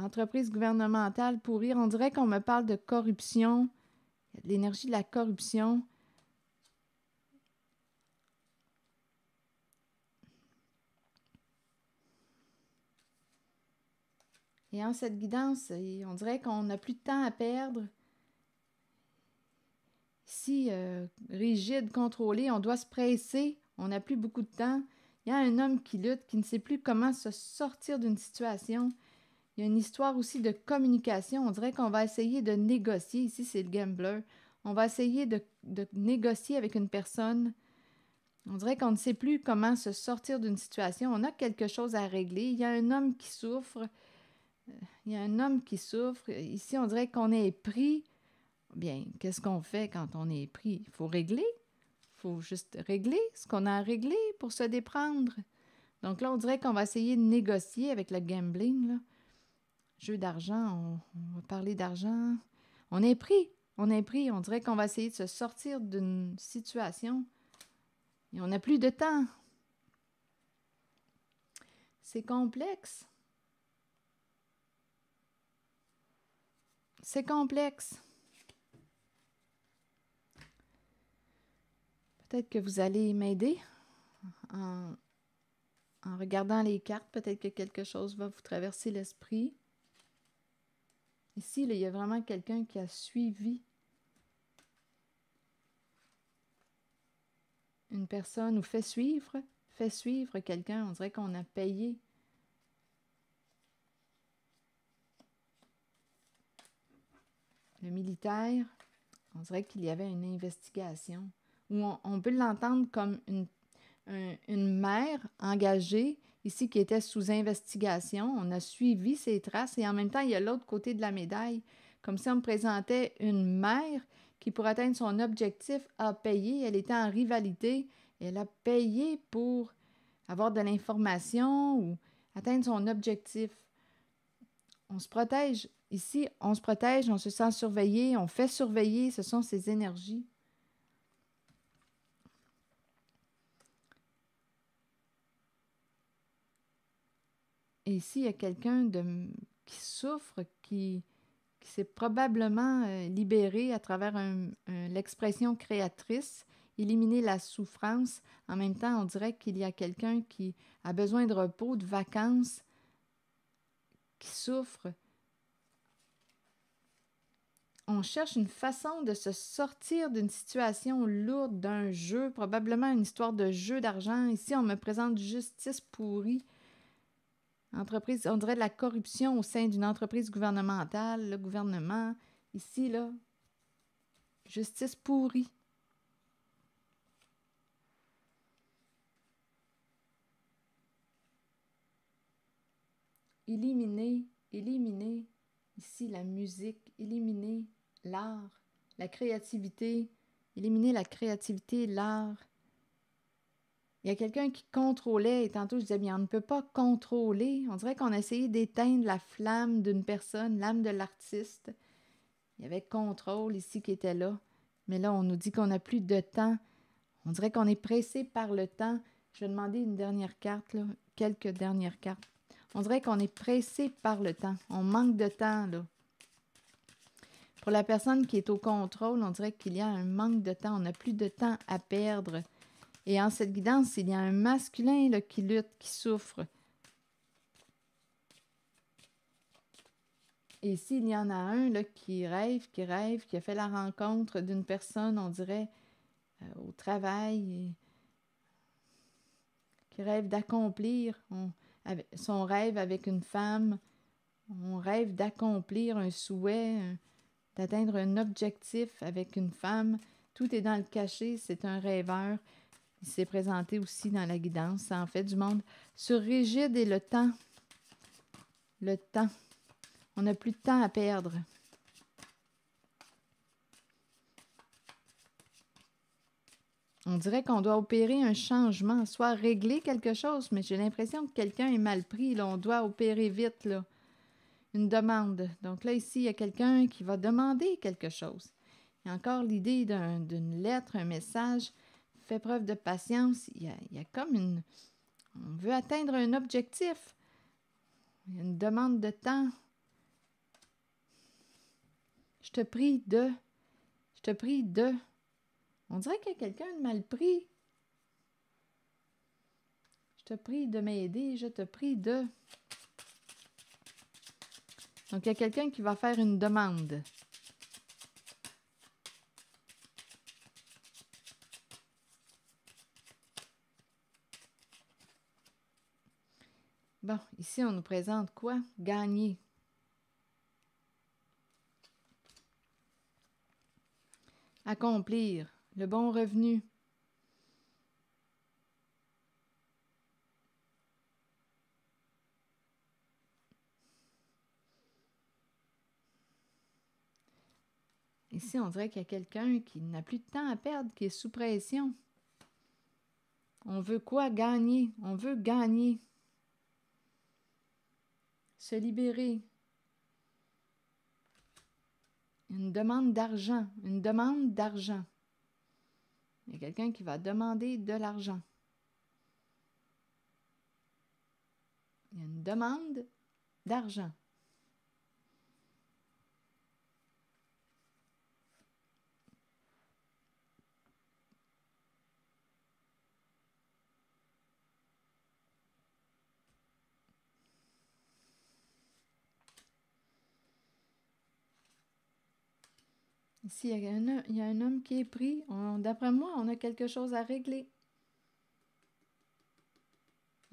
entreprise gouvernementale pourrie, on dirait qu'on me parle de corruption, de l'énergie de la corruption. Et en cette guidance, on dirait qu'on n'a plus de temps à perdre. Ici, rigide, contrôlé, on doit se presser, on n'a plus beaucoup de temps. Il y a un homme qui lutte, qui ne sait plus comment se sortir d'une situation. Il y a une histoire aussi de communication. On dirait qu'on va essayer de négocier. Ici, c'est le gambler. On va essayer de négocier avec une personne. On dirait qu'on ne sait plus comment se sortir d'une situation. On a quelque chose à régler. Il y a un homme qui souffre. Il y a un homme qui souffre. Ici, on dirait qu'on est pris. Bien, qu'est-ce qu'on fait quand on est pris? Il faut régler. Il faut juste régler ce qu'on a à régler pour se déprendre. Donc là, on dirait qu'on va essayer de négocier avec le gambling, là. Jeu d'argent, on va parler d'argent. On est pris. On est pris. On dirait qu'on va essayer de se sortir d'une situation. Et on n'a plus de temps. C'est complexe. C'est complexe. Peut-être que vous allez m'aider en regardant les cartes. Peut-être que quelque chose va vous traverser l'esprit. Ici, là, il y a vraiment quelqu'un qui a suivi une personne ou fait suivre quelqu'un. On dirait qu'on a payé. Le militaire, on dirait qu'il y avait une investigation. Ou on peut l'entendre comme une mère engagée, ici, qui était sous investigation. On a suivi ses traces et en même temps, il y a l'autre côté de la médaille. Comme si on me présentait une mère qui, pour atteindre son objectif, a payé. Elle était en rivalité. Elle a payé pour avoir de l'information ou atteindre son objectif. On se protège. Ici, on se protège, on se sent surveillé, on fait surveiller. Ce sont ces énergies. Et ici, il y a quelqu'un qui souffre, qui s'est probablement libéré à travers l'expression créatrice, éliminer la souffrance. En même temps, on dirait qu'il y a quelqu'un qui a besoin de repos, de vacances, qui souffre. On cherche une façon de se sortir d'une situation lourde, d'un jeu, probablement une histoire de jeu d'argent. Ici, on me présente justice pourrie. Entreprise, on dirait de la corruption au sein d'une entreprise gouvernementale, le gouvernement. Ici, là, justice pourrie. Éliminer, ici la musique, éliminer l'art, la créativité, éliminer la créativité, l'art. Il y a quelqu'un qui contrôlait, et tantôt je disais, bien, on ne peut pas contrôler. On dirait qu'on a essayé d'éteindre la flamme d'une personne, l'âme de l'artiste. Il y avait contrôle ici qui était là. Mais là, on nous dit qu'on n'a plus de temps. On dirait qu'on est pressé par le temps. Je vais demander une dernière carte, là, quelques dernières cartes. On dirait qu'on est pressé par le temps. On manque de temps, là. Pour la personne qui est au contrôle, on dirait qu'il y a un manque de temps. On n'a plus de temps à perdre. Et en cette guidance, il y a un masculin là, qui lutte, qui souffre. Et s'il y en a un là, qui rêve, qui a fait la rencontre d'une personne, on dirait, au travail, qui rêve d'accomplir son rêve avec une femme, on rêve d'accomplir un souhait, d'atteindre un objectif avec une femme. Tout est dans le cachet, c'est un rêveur. Il s'est présenté aussi dans la guidance. Ça en fait du monde. Sur rigide et le temps. Le temps. On n'a plus de temps à perdre. On dirait qu'on doit opérer un changement, soit régler quelque chose, mais j'ai l'impression que quelqu'un est mal pris. Là. On doit opérer vite, là. Une demande. Donc là, ici, il y a quelqu'un qui va demander quelque chose. Il y a encore l'idée d'une lettre, un message. Fait preuve de patience. Il y a comme une... On veut atteindre un objectif. Il y a une demande de temps. Je te prie de... Je te prie de... On dirait qu'il y a quelqu'un de mal pris. Je te prie de m'aider. Je te prie de... Donc, il y a quelqu'un qui va faire une demande. Bon, ici, on nous présente quoi? Gagner. Accomplir. Le bon revenu. Ici, on dirait qu'il y a quelqu'un qui n'a plus de temps à perdre, qui est sous pression. On veut quoi? Gagner. On veut gagner. Se libérer. Une demande d'argent. Une demande d'argent. Il y a quelqu'un qui va demander de l'argent. Il y a une demande d'argent. Ici, il y a un homme qui est pris. D'après moi, on a quelque chose à régler.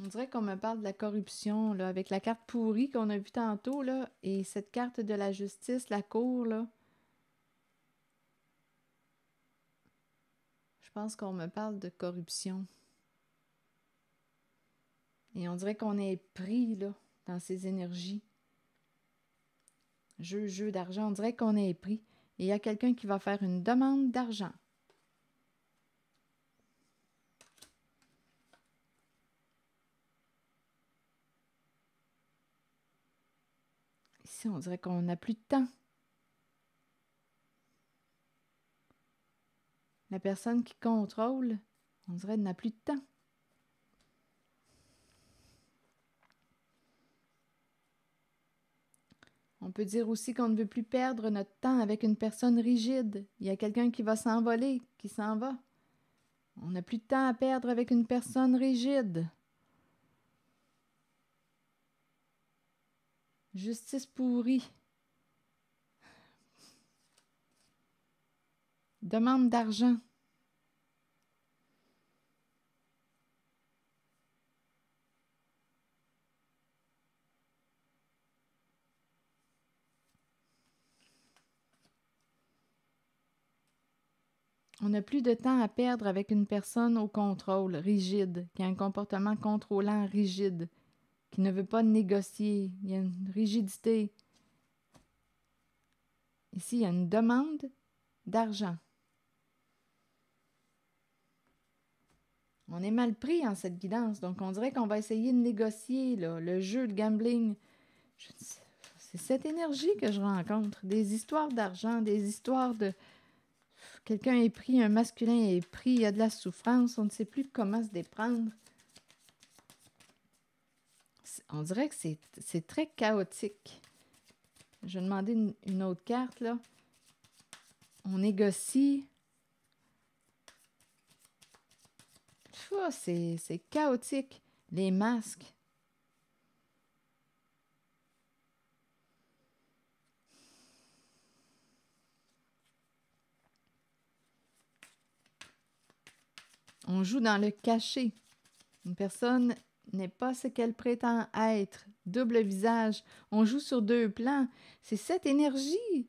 On dirait qu'on me parle de la corruption, là, avec la carte pourrie qu'on a vue tantôt, là, et cette carte de la justice, la cour, là. Je pense qu'on me parle de corruption. Et on dirait qu'on est pris, là, dans ces énergies. Jeu d'argent, on dirait qu'on est pris. Et il y a quelqu'un qui va faire une demande d'argent. Ici, on dirait qu'on n'a plus de temps. La personne qui contrôle, on dirait qu'elle n'a plus de temps. On peut dire aussi qu'on ne veut plus perdre notre temps avec une personne rigide. Il y a quelqu'un qui va s'envoler, qui s'en va. On n'a plus de temps à perdre avec une personne rigide. Justice pourrie. Demande d'argent. On n'a plus de temps à perdre avec une personne au contrôle, rigide, qui a un comportement contrôlant rigide, qui ne veut pas négocier. Il y a une rigidité. Ici, il y a une demande d'argent. On est mal pris en cette guidance, donc on dirait qu'on va essayer de négocier là, le jeu de gambling. C'est cette énergie que je rencontre. Des histoires d'argent, des histoires de... Quelqu'un est pris, un masculin est pris, il y a de la souffrance, on ne sait plus comment se déprendre. On dirait que c'est très chaotique. Je vais demander une autre carte, là. On négocie. C'est chaotique. Les masques. On joue dans le cachet. Une personne n'est pas ce qu'elle prétend être. Double visage. On joue sur deux plans. C'est cette énergie.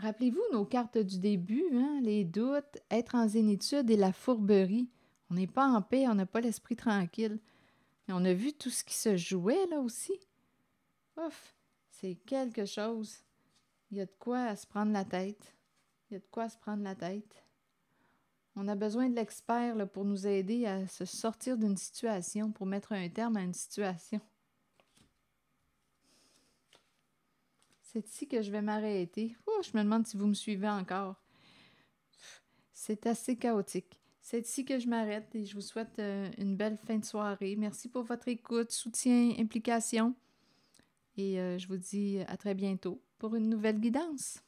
Rappelez-vous nos cartes du début, hein? Les doutes, être en zénitude et la fourberie. On n'est pas en paix, on n'a pas l'esprit tranquille. Et on a vu tout ce qui se jouait là aussi. Ouf, c'est quelque chose. Il y a de quoi à se prendre la tête. Il y a de quoi à se prendre la tête. On a besoin de l'expert là, pour nous aider à se sortir d'une situation, pour mettre un terme à une situation. C'est ici que je vais m'arrêter. Oh, je me demande si vous me suivez encore. C'est assez chaotique. C'est ici que je m'arrête et je vous souhaite une belle fin de soirée. Merci pour votre écoute, soutien, implication. Et je vous dis à très bientôt pour une nouvelle guidance.